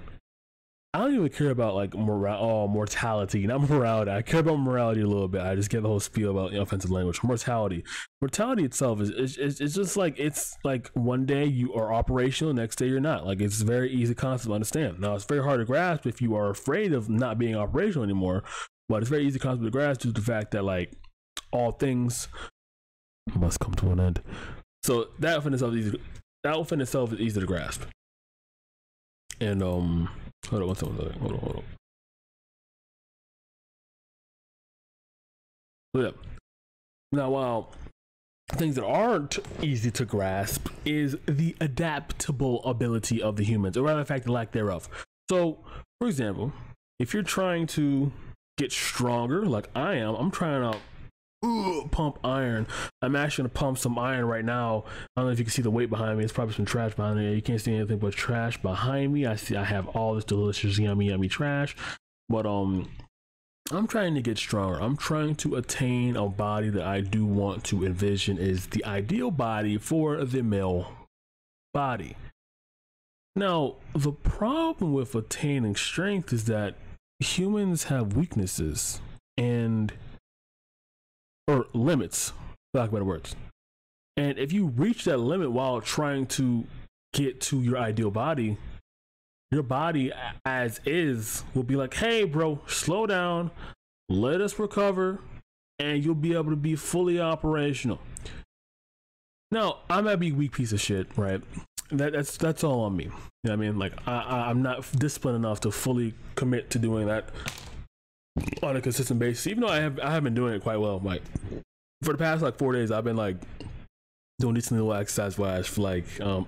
I don't even care about like mortality, not morality. I care about morality a little bit. I just get the whole spiel about offensive language. Mortality itself is just like, it's like one day you are operational, next day you're not. Like, it's a very easy concept to understand. Now, it's very hard to grasp if you are afraid of not being operational anymore, but it's very easy concept to grasp due to the fact that like all things must come to an end. So that within itself is easy to grasp. And hold on. So yeah. Now, while things that aren't easy to grasp is the adaptable ability of the humans, or rather, in fact, the lack thereof. So, for example, if you're trying to get stronger, like I am, I'm trying to pump iron. I'm actually gonna pump some iron right now. I don't know if you can see the weight behind me. It's probably some trash behind me. You can't see anything but trash behind me. I have all this delicious yummy trash, but I'm trying to get stronger. I'm trying to attain a body that I do want to envision is the ideal body for the male body. Now, the problem with attaining strength is that humans have weaknesses or limits, for lack of better words. And if you reach that limit while trying to get to your ideal body, your body as is will be like, hey bro, slow down, let us recover, and you'll be able to be fully operational. Now, I might be a weak piece of shit, right? That's all on me. You know what I mean? Like, I'm not disciplined enough to fully commit to doing that on a consistent basis, even though I have been doing it quite well. Like, for the past like 4 days, I've been like doing decent little exercise wise for like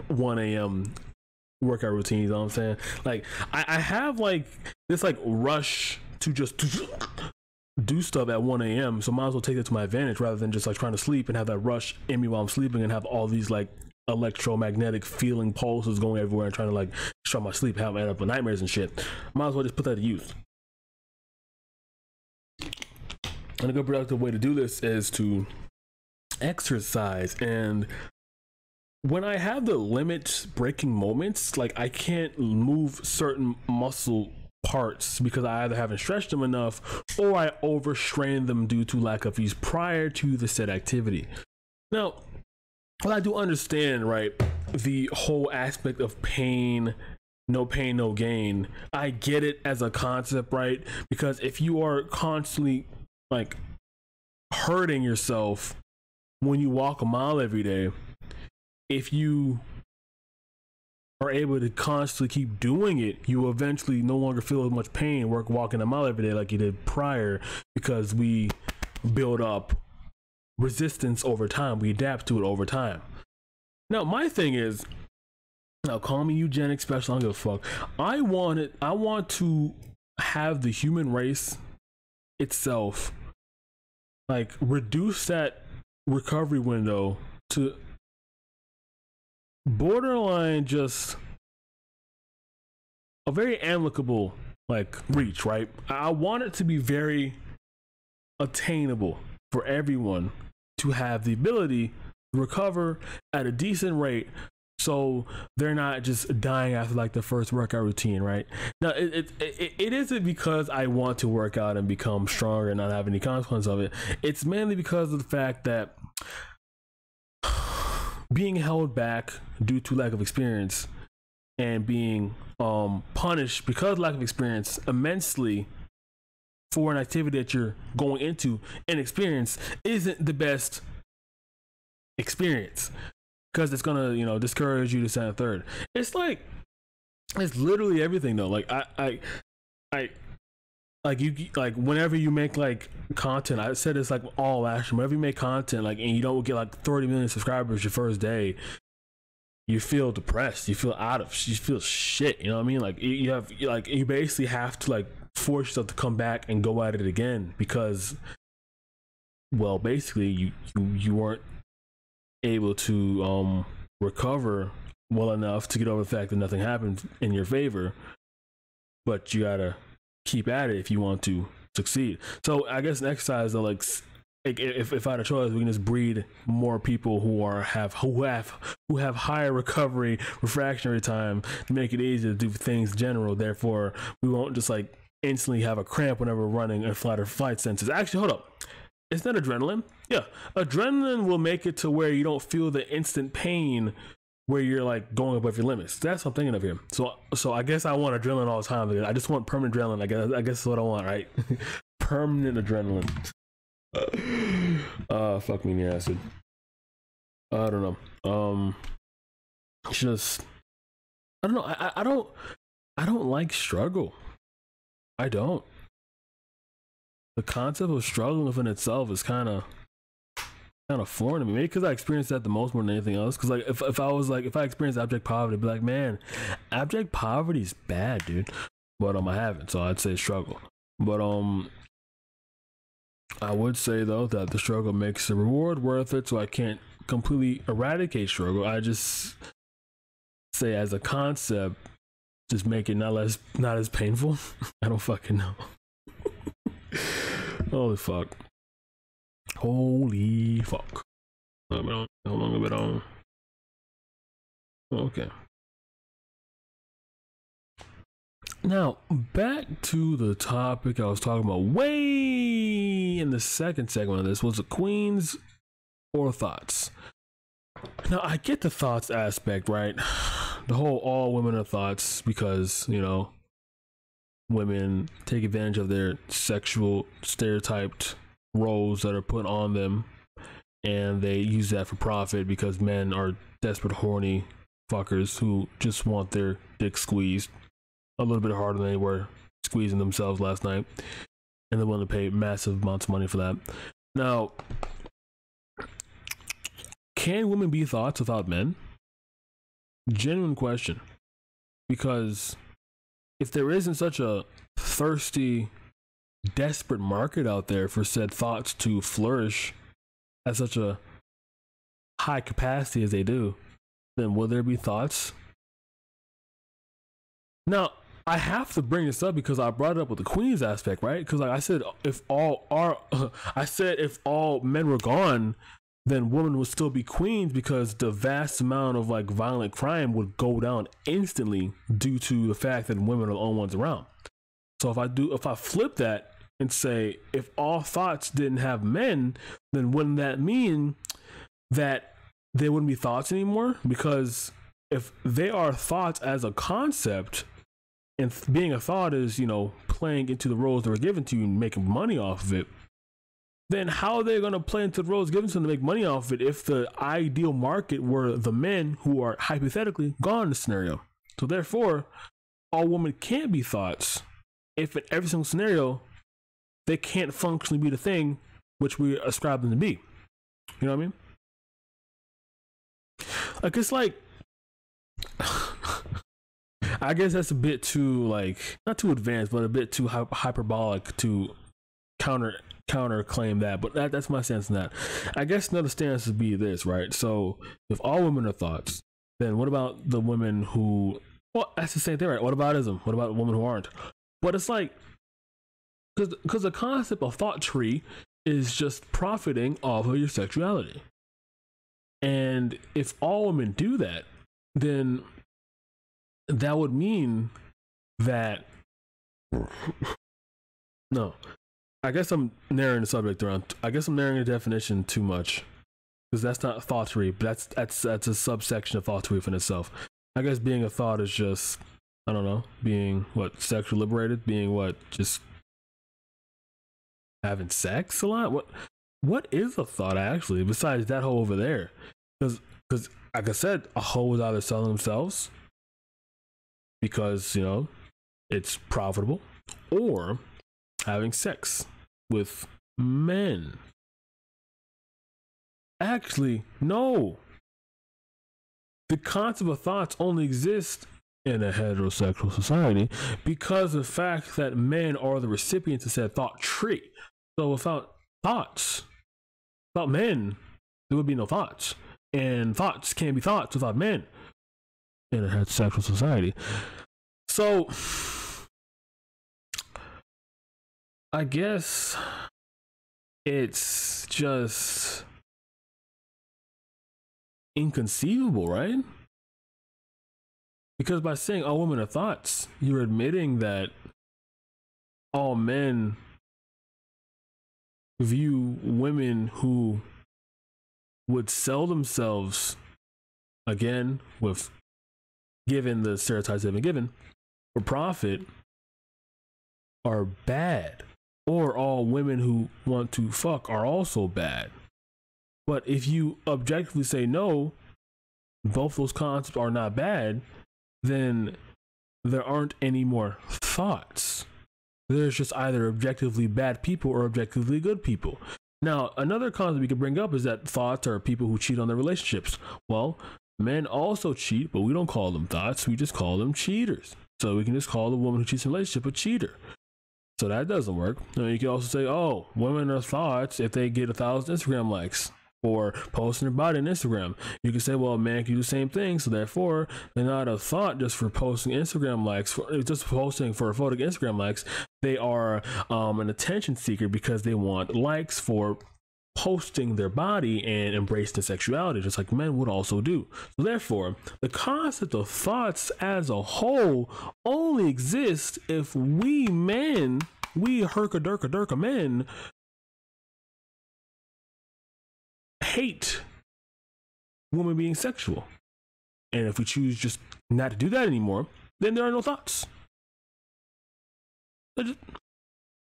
1 a.m. workout routine. You know what I'm saying? Like, I have like this like rush to just do stuff at 1 a.m. So I might as well take it to my advantage rather than just like trying to sleep and have that rush in me while I'm sleeping and have all these like electromagnetic feeling pulses going everywhere and trying to like disrupt my sleep, have end up with nightmares and shit. Might as well just put that to use. And a good productive way to do this is to exercise. And when I have the limit breaking moments, like I can't move certain muscle parts because I either haven't stretched them enough or I overstrain them due to lack of use prior to the said activity. Now, well, I do understand, right, the whole aspect of pain, no gain. I get it as a concept, right? Because if you are constantly like hurting yourself when you walk a mile every day, if you are able to constantly keep doing it, you will eventually no longer feel as much pain walking a mile every day like you did prior, because we build up resistance over time. We adapt to it over time. Now, my thing is, now call me eugenics special, I don't give a fuck. I want to have the human race itself, like, reduce that recovery window to borderline just a very amicable, like, reach, right? I want it to be very attainable for everyone to have the ability to recover at a decent rate, so they're not just dying after like the first workout routine, right? Now, it isn't because I want to work out and become stronger and not have any consequence of it. It's mainly because of the fact that being held back due to lack of experience and being punished because of lack of experience immensely for an activity that you're going into inexperience isn't the best experience, because it's gonna, you know, discourage you to stand a third. It's like, it's literally everything though. Like I like you, like whenever you make like content, I said it's like all last year, whenever you make content, like, and you don't get like 30 million subscribers your first day, you feel depressed, you feel you feel shit, you know what I mean? Like you basically have to like force yourself to come back and go at it again, because, well, basically you weren't able to recover well enough to get over the fact that nothing happened in your favor, but you gotta keep at it if you want to succeed. So I guess an exercise though, like if I had a choice, we can just breed more people who have higher recovery refractionary time to make it easier to do things in general. Therefore, we won't just like instantly have a cramp whenever we're running and flight or flight senses. Actually, hold up. Isn't that adrenaline? Yeah. Adrenaline will make it to where you don't feel the instant pain where you're like going above your limits. That's what I'm thinking of here. So I guess I want adrenaline all the time. I just want permanent adrenaline. I guess that's what I want, right? Permanent adrenaline. Fuck me in the acid. I don't know. Just, I don't know. I don't like struggle. I don't. The concept of struggling within itself is kind of foreign to me. Maybe because I experienced that the most more than anything else. Because like if I experienced abject poverty, I'd be like, man, abject poverty is bad, dude. But I haven't, so I'd say struggle. But I would say though that the struggle makes the reward worth it. So I can't completely eradicate struggle. I just say as a concept, just make it not as painful. I don't fucking know. Holy fuck. Holy fuck. How long have it on? Okay. Now, back to the topic I was talking about way in the second segment of this, was the queens or thoughts. Now, I get the thoughts aspect, right? The whole all women are thoughts because, you know, women take advantage of their sexual stereotyped roles that are put on them, and they use that for profit because men are desperate, horny fuckers who just want their dick squeezed a little bit harder than they were squeezing themselves last night, and they're willing to pay massive amounts of money for that. Now, can women be thoughts without men? Genuine question. Because if there isn't such a thirsty, desperate market out there for said thoughts to flourish at such a high capacity as they do, then will there be thoughts? Now, I have to bring this up because I brought it up with the queens aspect, right? Because like I said, if all men were gone, then women would still be queens, because the vast amount of like violent crime would go down instantly due to the fact that women are the only ones around. So if I flip that and say, if all thoughts didn't have men, then wouldn't that mean that there wouldn't be thoughts anymore? Because if they are thoughts as a concept, and being a thought is, you know, playing into the roles that were given to you and making money off of it, then how are they going to play into the roles given to them to make money off of it if the ideal market were the men who are hypothetically gone in the scenario? So therefore, all women can't be thoughts if in every single scenario they can't functionally be the thing which we ascribe them to be. You know what I mean? Like, it's like, I guess that's a bit too, like, not too advanced, but a bit too hyperbolic to counter claim that. But that's my stance on that. I guess another stance would be this, right? So if all women are thoughts, then what about the women who, well, that's the same thing, right? What about ism? What about women who aren't? But it's like, because the concept of thought tree is just profiting off of your sexuality. And if all women do that, then that would mean that no, I guess I'm narrowing the subject around. I guess I'm narrowing the definition too much, because that's not thoughtory, but that's a subsection of thoughtory in itself. I guess being a thought is just, I don't know, being what, sexually liberated, being what, just having sex a lot. What is a thought actually besides that hoe over there? Because like I said, a hoe is either selling themselves because, you know, it's profitable, or having sex with men. Actually, no. The concept of thoughts only exists in a heterosexual society because of the fact that men are the recipients of said thought tree. So without thoughts, without men, there would be no thoughts. And thoughts can't be thoughts without men in a heterosexual society. So I guess it's just inconceivable, right? Because by saying all women are thoughts, you're admitting that all men view women who would sell themselves, again, with given the stereotypes they've been given, for profit, are bad. Or all women who want to fuck are also bad. But if you objectively say no, both those concepts are not bad, then there aren't any more thoughts. There's just either objectively bad people or objectively good people. Now, another concept we could bring up is that thoughts are people who cheat on their relationships. Well, men also cheat, but we don't call them thoughts. We just call them cheaters. So we can just call the woman who cheats in a relationship a cheater. So that doesn't work. Now, you can also say, oh, women are thoughts if they get 1,000 Instagram likes or posting their body on Instagram. You can say, well, a man can do the same thing, so therefore they're not a thought just for posting Instagram likes, just posting for a photo Instagram likes. They are an attention seeker because they want likes for posting their body and embracing sexuality, just like men would also do. So therefore, the concept of thoughts as a whole only exists if we men, we herka men, hate women being sexual. And if we choose just not to do that anymore, then there are no thoughts.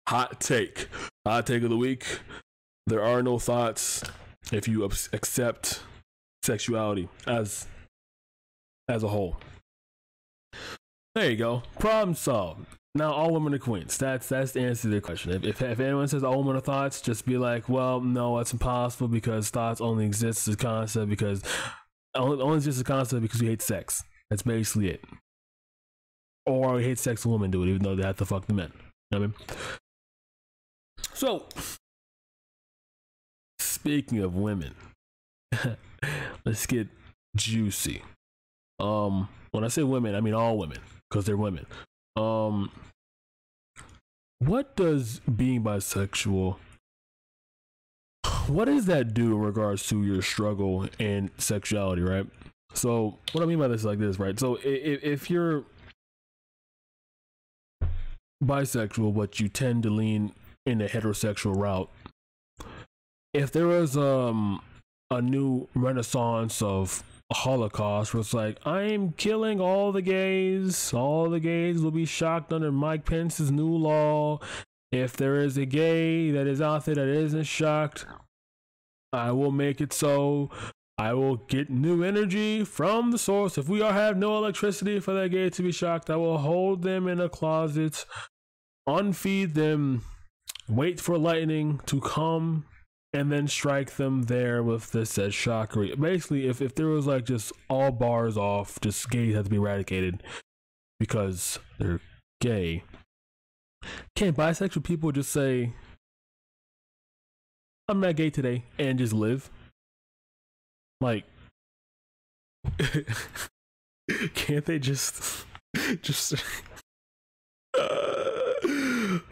Hot take of the week. There are no thoughts if you accept sexuality as a whole. There you go. Problem solved. Now all women are queens. That's the answer to the question. If anyone says all women are thoughts, just be like, well, no, that's impossible because thoughts only exist as a concept because only exists as a concept because we hate sex. That's basically it. Or we hate sex when women do it, even though they have to fuck the men. You know what I mean? So, speaking of women, let's get juicy. When I say women, I mean all women, because they're women. What does being bisexual, what does that do in regards to your struggle and sexuality, right? So what I mean by this is like this, right? So if you're bisexual, but you tend to lean in a heterosexual route, if there was a new renaissance of a Holocaust where it's like, I'm killing all the gays will be shocked under Mike Pence's new law. If there is a gay that is out there that isn't shocked, I will make it so. I will get new energy from the source. If we have no electricity for that gay to be shocked, I will hold them in a closet, unfeed them, wait for lightning to come and then strike them there with the said shockery. Basically, if there was like just all bars off, just gays have to be eradicated because they're gay. Can't bisexual people just say, I'm not gay today, and just live? Like, can't they just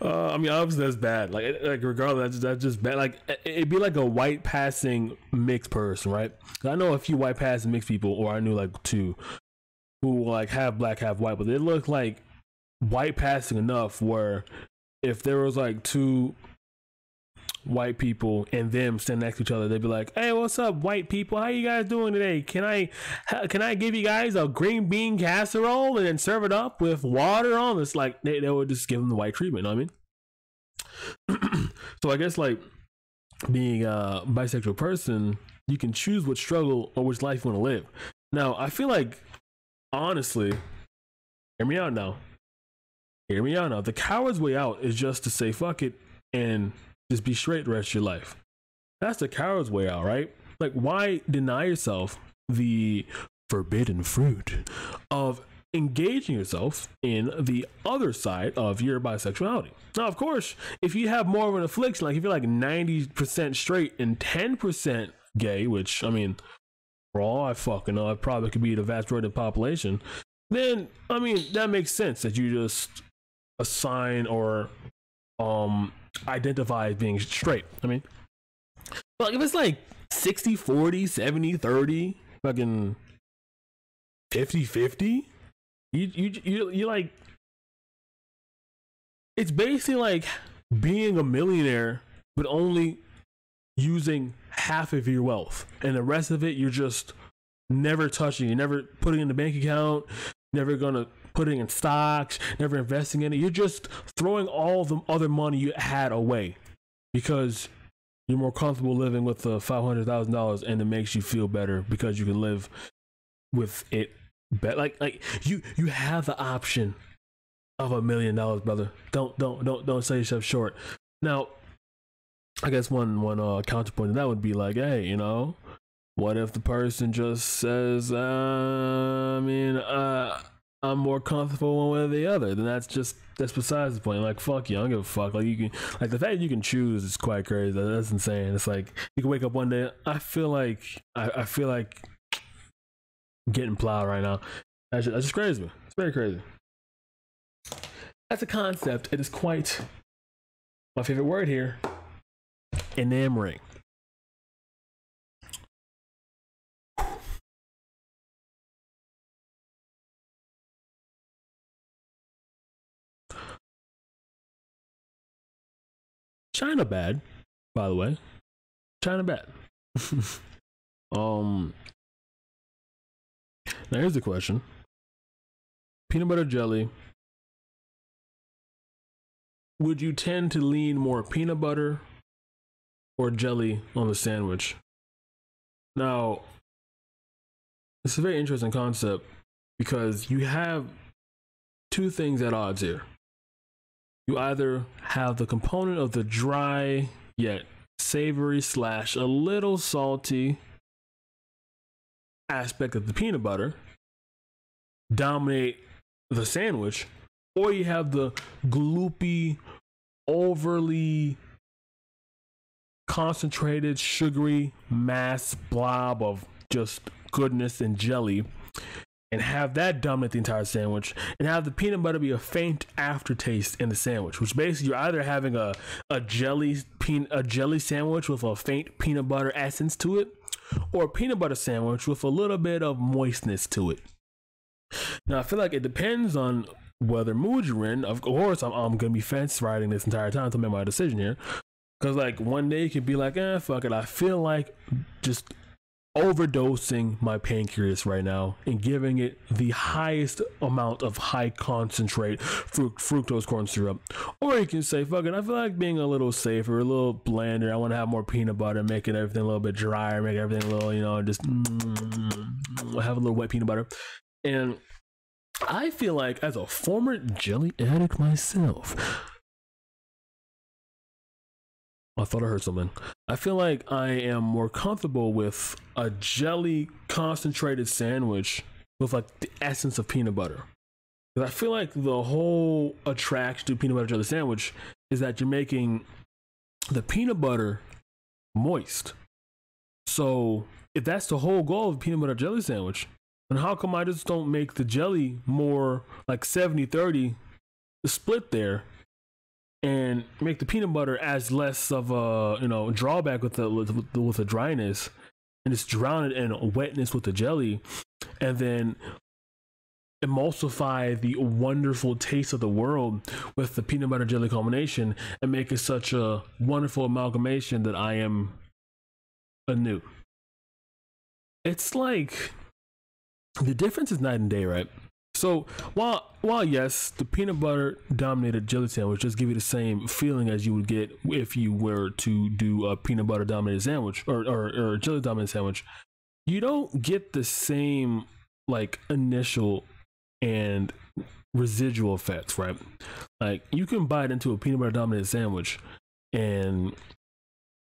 I mean, obviously that's bad. Like regardless, that's just bad. Like, it'd be like a white passing mixed person, right? I know a few white passing mixed people, or I knew like two who like half black, half white, but they look like white passing enough where if there was like two white people and them standing next to each other, they'd be like, hey, what's up, white people, how you guys doing today? Can I give you guys a green bean casserole and then serve it up with water on? It's like they would just give them the white treatment, you know what I mean? So I guess like being a bisexual person, you can choose which struggle or which life you want to live. Now I feel like, honestly, hear me out now, the coward's way out is just to say fuck it and just be straight the rest of your life. That's the coward's way out, right? Like, why deny yourself the forbidden fruit of engaging yourself in the other side of your bisexuality? Now, of course, if you have more of an affliction, like if you're like 90% straight and 10% gay, which, I mean, for all I fucking know, it probably could be the vast majority of the population, then, I mean, that makes sense that you just assign or identify as being straight. I mean, but if it's like 60-40, 70-30, fucking 50-50, you like, it's basically like being a millionaire but only using half of your wealth and the rest of it you're just never touching. You're never putting in the bank account, never gonna putting in stocks, never investing in it. You're just throwing all the other money you had away because you're more comfortable living with the $500,000 and it makes you feel better because you can live with it better. Like you have the option of $1 million, brother. Don't sell yourself short. Now, I guess one counterpoint to that would be like, hey, you know, what if the person just says, I'm more comfortable one way or the other? Then that's besides the point. Like, fuck you, I don't give a fuck. Like, you can, like, the fact you can choose is quite crazy. That's insane. It's like you can wake up one day. I feel like getting plowed right now. That's just crazy. It's very crazy. That's a concept. It is quite my favorite word here. Enamoring. China bad, by the way. China bad. Now here's the question. Peanut butter jelly. Would you tend to lean more peanut butter or jelly on the sandwich? Now, it's a very interesting concept because you have two things at odds here. You either have the component of the dry yet savory / a little salty aspect of the peanut butter dominate the sandwich, or you have the gloopy, overly concentrated, sugary mass blob of just goodness and jelly, and have that dominate the entire sandwich, and have the peanut butter be a faint aftertaste in the sandwich, which basically you're either having a jelly sandwich with a faint peanut butter essence to it, or a peanut butter sandwich with a little bit of moistness to it. Now, I feel like it depends on whether mood you're in. Of course, I'm gonna be fence riding this entire time to make my decision here, because like one day you could be like, fuck it, I feel like just overdosing my pancreas right now and giving it the highest amount of high concentrate fructose corn syrup. Or you can say, fuck it, I feel like being a little safer, a little blander. I want to have more peanut butter, making everything a little bit drier, make everything a little, you know, just have a little wet peanut butter. And I feel like, as a former jelly addict myself, I thought I heard something. I feel like I am more comfortable with a jelly concentrated sandwich with like the essence of peanut butter. Because I feel like the whole attraction to peanut butter jelly sandwich is that you're making the peanut butter moist. So if that's the whole goal of a peanut butter jelly sandwich, then how come I just don't make the jelly more like 70-30 split there and make the peanut butter as less of a, you know, drawback with the dryness, and just drown it in wetness with the jelly, and then emulsify the wonderful taste of the world with the peanut butter jelly combination and make it such a wonderful amalgamation that I am anew. It's like the difference is night and day, right? So while yes, the peanut butter dominated jelly sandwich just give you the same feeling as you would get if you were to do a peanut butter dominated sandwich or a jelly dominated sandwich, you don't get the same like initial and residual effects, right? Like you can bite into a peanut butter dominated sandwich and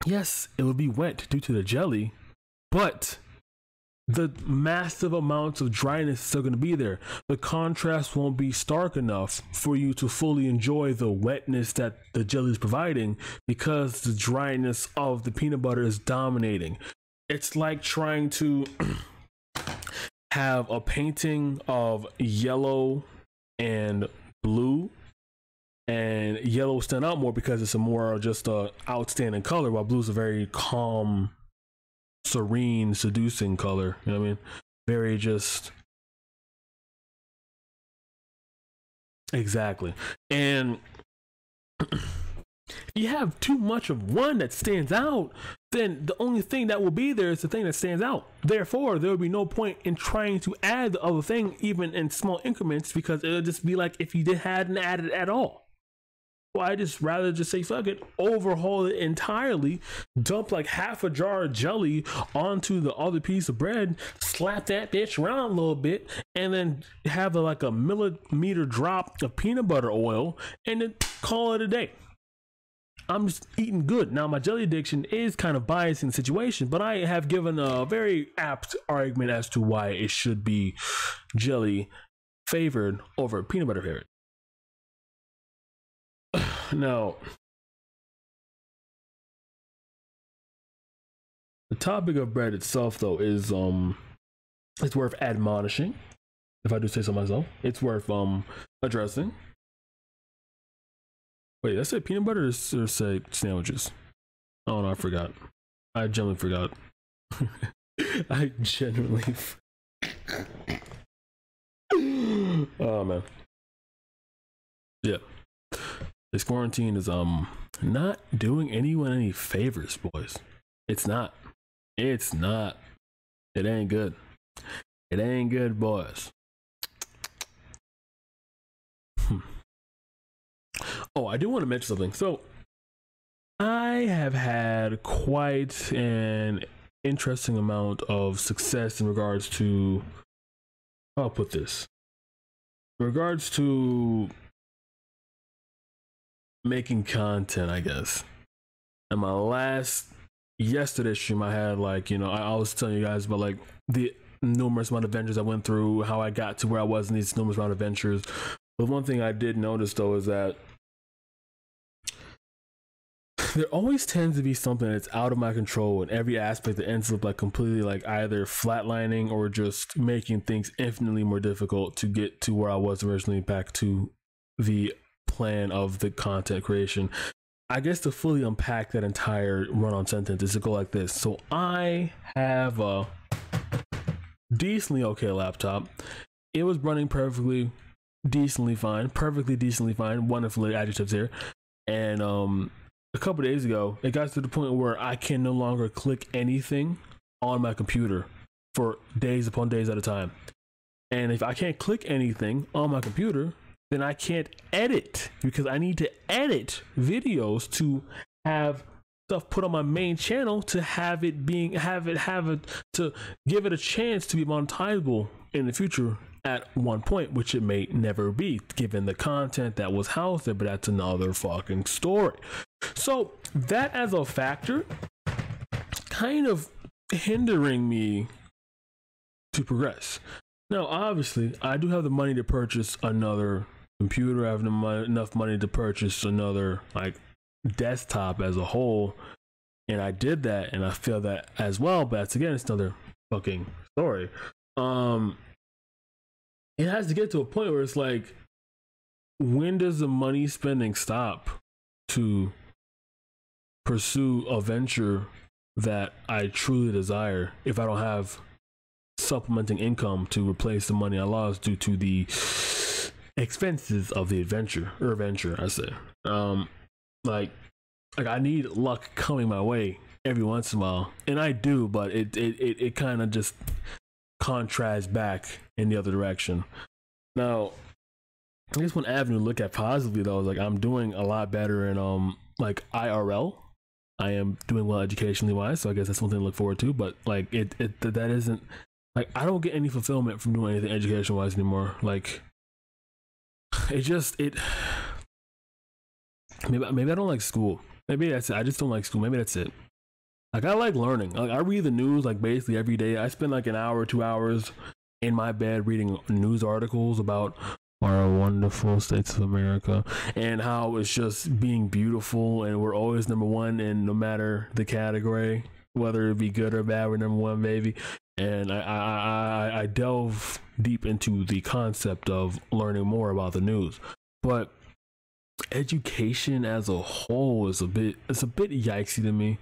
yes, it would be wet due to the jelly, but the massive amounts of dryness is still going to be there. The contrast won't be stark enough for you to fully enjoy the wetness that the jelly is providing because the dryness of the peanut butter is dominating. It's like trying to have a painting of yellow and blue, and yellow stand out more because it's a more just a outstanding color, while blue is a very calm, serene, seducing color. You know what I mean? Very just exactly. And if you have too much of one that stands out, then the only thing that will be there is the thing that stands out. Therefore, there will be no point in trying to add the other thing, even in small increments, because it'll just be like if you hadn't added at all. Well, I just rather just say fuck it, overhaul it entirely, dump like half a jar of jelly onto the other piece of bread, slap that bitch around a little bit, and then have like a millimeter drop of peanut butter oil, and then call it a day. I'm just eating good. Now, my jelly addiction is kind of biased in the situation, but I have given a very apt argument as to why it should be jelly favored over peanut butter favored. Now, the topic of bread itself, though, is it's worth admonishing. If I do say so myself, it's worth addressing. Wait, did I say peanut butter or say sandwiches? Oh no, I forgot. I genuinely forgot. I genuinely. Oh man. Yeah. This quarantine is not doing anyone any favors, boys. It's not. It's not. It ain't good. It ain't good, boys. Oh, I do want to mention something. So, I have had quite an interesting amount of success in regards to, I'll put this, in regards to making content, I guess. And my last, yesterday stream, I had like, you know, I was telling you guys about like the numerous amount of adventures I went through, how I got to where I was in these numerous amount of adventures. But one thing I did notice though is that there always tends to be something that's out of my control in every aspect that ends up like completely like either flatlining or just making things infinitely more difficult to get to where I was originally, back to the plan of the content creation. I guess to fully unpack that entire run-on sentence is to go like this. So I have a decently okay laptop. It was running perfectly, decently fine, wonderfully adjectives here. And a couple days ago, it got to the point where I can no longer click anything on my computer for days upon days at a time. And if I can't click anything on my computer, then I can't edit, because I need to edit videos to have stuff put on my main channel to have it to give it a chance to be monetizable in the future at one point, which it may never be given the content that was housed there, but that's another fucking story. So that as a factor kind of hindering me to progress. Now, obviously, I do have the money to purchase another computer. I have enough money to purchase another like desktop as a whole, and I did that, and I feel that as well. But that's, again, it's another fucking story. It has to get to a point where it's like, when does the money spending stop to pursue a venture that I truly desire if I don't have supplementing income to replace the money I lost due to the expenses of the venture, I say. Like I need luck coming my way every once in a while, and I do, but it kind of just contrasts back in the other direction. Now, I guess one avenue to look at positively though is like I'm doing a lot better in like IRL. I am doing well educationally wise, so I guess that's one thing to look forward to. But like that isn't like, I don't get any fulfillment from doing anything education wise anymore. Like maybe I don't like school. Maybe that's it. I just don't like school. Maybe that's it. Like I like learning. Like I read the news like basically every day. I spend like an hour or 2 hours in my bed reading news articles about our wonderful states of America and how it's just being beautiful, and we're always number one in no matter the category, whether it be good or bad, we're number one, baby. And I delve deep into the concept of learning more about the news, but education as a whole is a bit yikesy to me,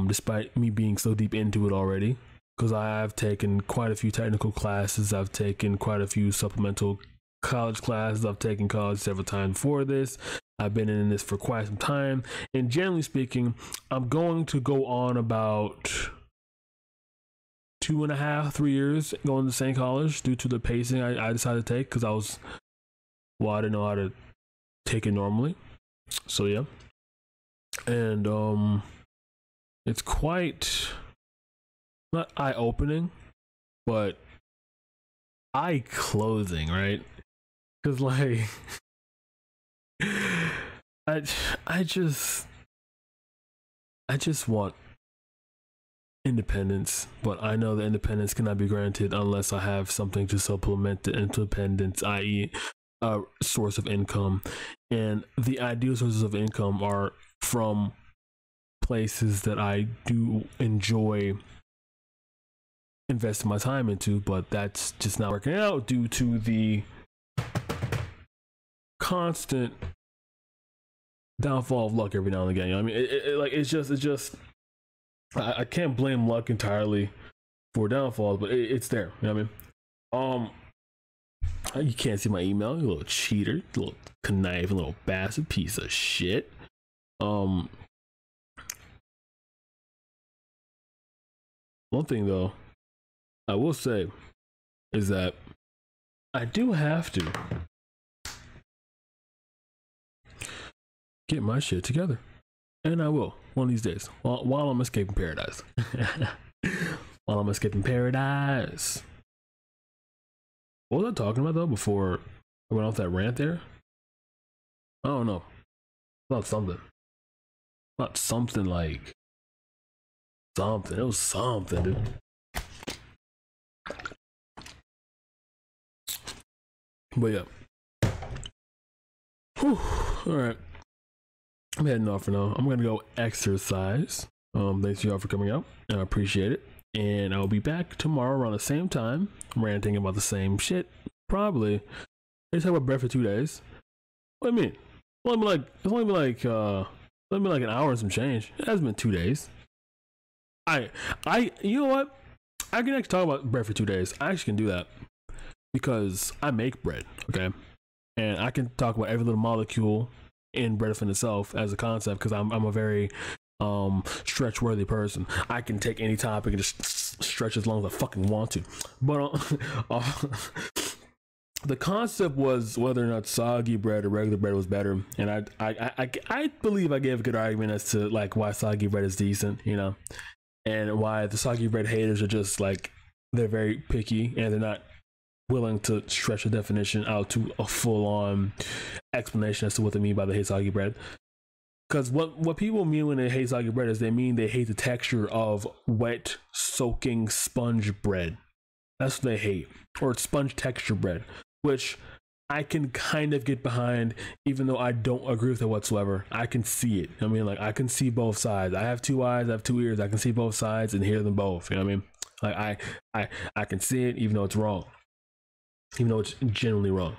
despite me being so deep into it already, because I've taken quite a few technical classes, I've taken quite a few supplemental college classes, I've taken college several times before this, I've been in this for quite some time, and generally speaking, I'm going to go on about 2.5-3 years going to the same college due to the pacing I decided to take, because I didn't know how to take it normally. So yeah, and it's quite not eye-opening, but eye-closing, right? Because like I just want independence, but I know that independence cannot be granted unless I have something to supplement the independence, i.e. a source of income. And the ideal sources of income are from places that I do enjoy investing my time into, but that's just not working out due to the constant downfall of luck every now and again. You know what I mean? It's just I can't blame luck entirely for downfalls, but it's there. You know what I mean? You can't see my email, you little cheater, you little conniving little bastard piece of shit. One thing though I will say is that I do have to get my shit together, and I will one of these days while I'm escaping paradise. While I'm escaping paradise. What was I talking about though before I went off that rant there? I don't know. About something. Not something like something. It was something, dude. But yeah. Whew. Alright. I'm heading off for now. I'm gonna go exercise. Thanks to y'all for coming out. I appreciate it. And I'll be back tomorrow around the same time, ranting about the same shit. Probably. They talk about bread for 2 days. What do you mean? It's only been like an hour and some change. It hasn't been 2 days. You know what? I can actually talk about bread for 2 days. I actually can do that because I make bread, okay? And I can talk about every little molecule in bread in itself as a concept because I'm a very stretch worthy person. I can take any topic and just stretch as long as I fucking want to. But the concept was whether or not soggy bread or regular bread was better, and I believe I gave a good argument as to like why soggy bread is decent, you know, and why the soggy bread haters are just like, they're very picky and they're not willing to stretch the definition out to a full-on explanation as to what they mean by the hate soggy bread. Because what people mean when they hate soggy bread is they mean they hate the texture of wet, soaking sponge bread. That's what they hate. Or sponge texture bread, which I can kind of get behind, even though I don't agree with it whatsoever. I can see it. I mean, like, I can see both sides. I have two eyes, I have two ears. I can see both sides and hear them both. You know what I mean? Like, I can see it, even though it's wrong. Even though it's genuinely wrong.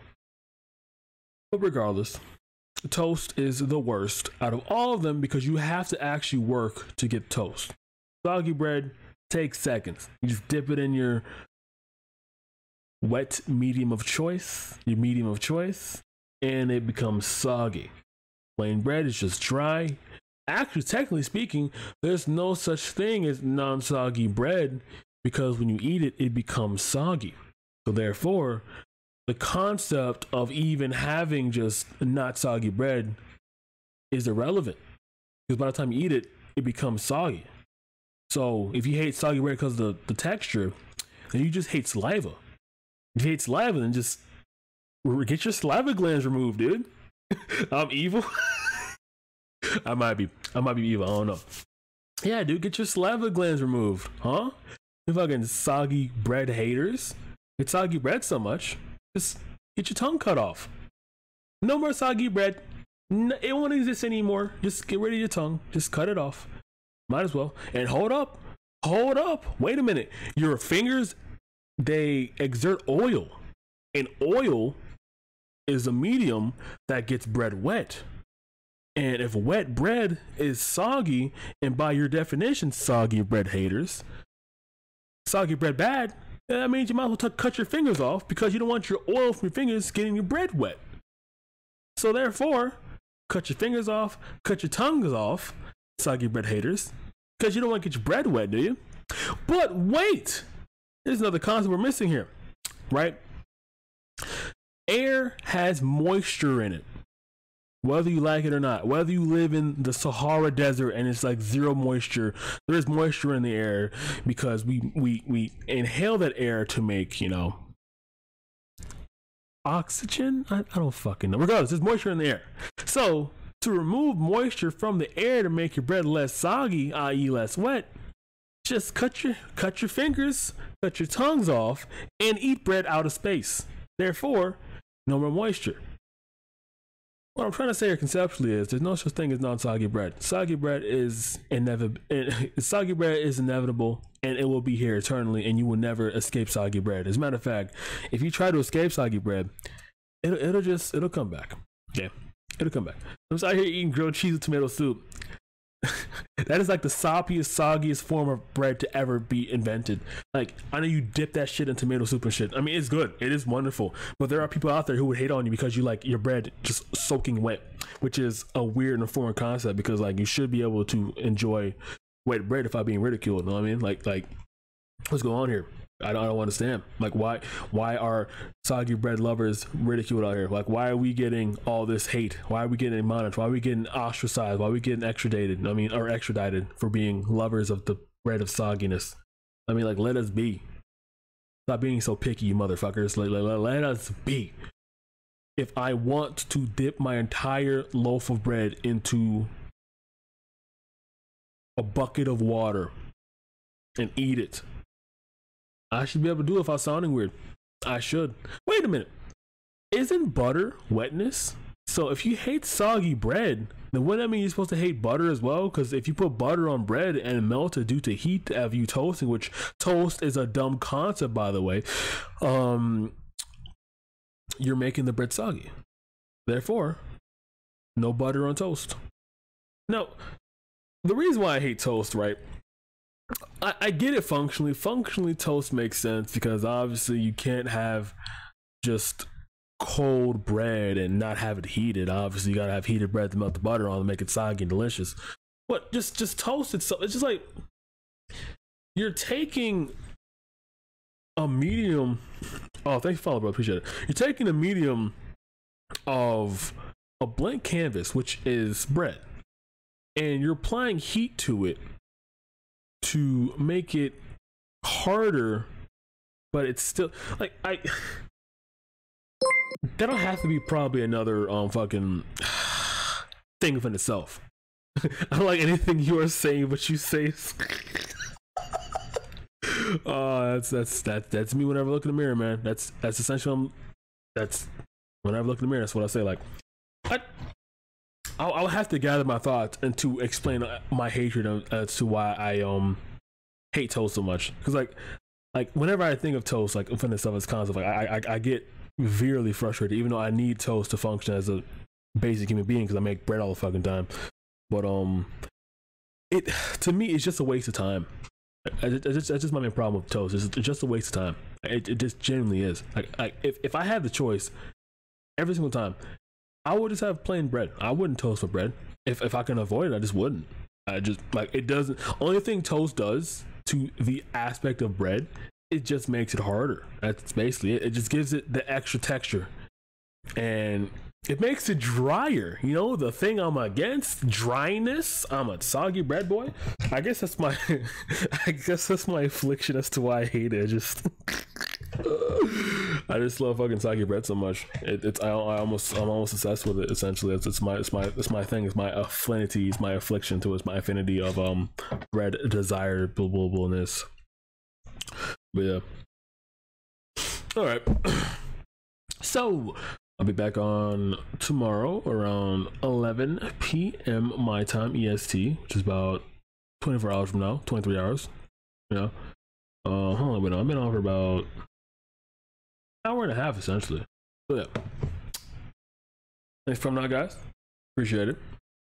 But regardless, toast is the worst out of all of them because you have to actually work to get toast. Soggy bread takes seconds. You just dip it in your wet medium of choice, and it becomes soggy. Plain bread is just dry. Actually, technically speaking, there's no such thing as non-soggy bread because when you eat it, it becomes soggy. So therefore, the concept of even having just not soggy bread is irrelevant because by the time you eat it, it becomes soggy. So if you hate soggy bread because of the texture, then you just hate saliva. If you hate saliva, then just get your saliva glands removed, dude. I'm evil. I might be evil. I don't know. Yeah, dude, get your saliva glands removed, huh? You fucking soggy bread haters. It's soggy bread so much. Just get your tongue cut off. No more soggy bread. It won't exist anymore. Just get rid of your tongue. Just cut it off. Might as well. And hold up. Wait a minute. Your fingers, they exert oil. And oil is a medium that gets bread wet. And if wet bread is soggy, and by your definition, soggy bread haters, soggy bread bad, that means you might as well cut your fingers off because you don't want your oil from your fingers getting your bread wet. So therefore, cut your fingers off, cut your tongues off, soggy bread haters, because you don't want to get your bread wet, do you? But wait, there's another concept we're missing here, right? Air has moisture in it. Whether you like it or not, whether you live in the Sahara Desert and it's like zero moisture, there is moisture in the air because we inhale that air to make, you know, oxygen? I don't fucking know. Regardless, there's moisture in the air. So to remove moisture from the air to make your bread less soggy, i.e. less wet, just cut your fingers, cut your tongues off, and eat bread out of space. Therefore, no more moisture. What I'm trying to say here conceptually is there's no such thing as non-soggy bread. Soggy bread is inevitable. Soggy bread is inevitable, and it will be here eternally, and you will never escape soggy bread. As a matter of fact, if you try to escape soggy bread, it'll come back. Yeah, it'll come back. I'm just out here eating grilled cheese with tomato soup. That is like the soppiest, soggiest form of bread to ever be invented. Like, I know you dip that shit in tomato soup and shit. I mean, it's good. It is wonderful. But there are people out there who would hate on you because you like your bread just soaking wet, which is a weird and foreign concept because, like, you should be able to enjoy wet bread without being ridiculed. You know what I mean? Like, what's going on here? I don't understand. Like, why are soggy bread lovers ridiculed out here? Like, why are we getting all this hate? Why are we getting monitored? Why are we getting ostracized? Why are we getting extradited for being lovers of the bread of sogginess? I mean, like, let us be. Stop being so picky, you motherfuckers. Let us be. If I want to dip my entire loaf of bread into a bucket of water and eat it, I should be able to do it without sounding weird. I should. Wait a minute. Isn't butter wetness? So if you hate soggy bread, then wouldn't that mean you're supposed to hate butter as well? Because if you put butter on bread and melt it due to heat of you toasting, which toast is a dumb concept, by the way, you're making the bread soggy. Therefore, no butter on toast. Now, the reason why I hate toast, right? I get it functionally. Functionally, toast makes sense because obviously you can't have just cold bread and not have it heated. Obviously, you gotta have heated bread to melt the butter on and make it soggy and delicious. But just toast it. So it's just like you're taking a medium. Oh, thanks for following, bro. Appreciate it. You're taking a medium of a blank canvas, which is bread, and you're applying heat to it to make it harder, but it's still like that'll have to be probably another fucking thing within itself. I don't like anything you are saying, but you say. Oh, that's me whenever I look in the mirror, man. That's essential. That's whenever I look in the mirror. That's what I say. Like, I'll have to gather my thoughts and to explain my hatred as to why I hate toast so much. Because like whenever I think of toast, like in front of stuff as concept, like I get severely frustrated, even though I need toast to function as a basic human being because I make bread all the fucking time. But it to me it's just a waste of time. That's just my main problem with toast. It's just a waste of time. It just genuinely is. Like if I had the choice every single time, I would just have plain bread. I wouldn't toast for bread. If I can avoid it, I just wouldn't. I just like it doesn't. Only thing toast does to the aspect of bread, it just makes it harder. That's basically it. It just gives it the extra texture, and it makes it drier. You know, the thing I'm against, dryness. I'm a soggy bread boy. I guess that's my affliction as to why I hate it. I just love fucking soggy bread so much. I'm almost obsessed with it. Essentially, it's my thing. It's my affinity. It's my affliction to it. It's my affinity of bread desirableness. But yeah. All right. So I'll be back on tomorrow around 11 p.m. my time EST, which is about 24 hours from now, 23 hours. You know, how long I've been on for about an hour and a half essentially. So yeah, thanks for coming out, guys. Appreciate it,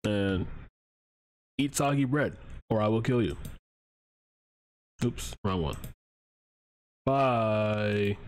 and eat soggy bread or I will kill you. Oops, wrong one. Bye.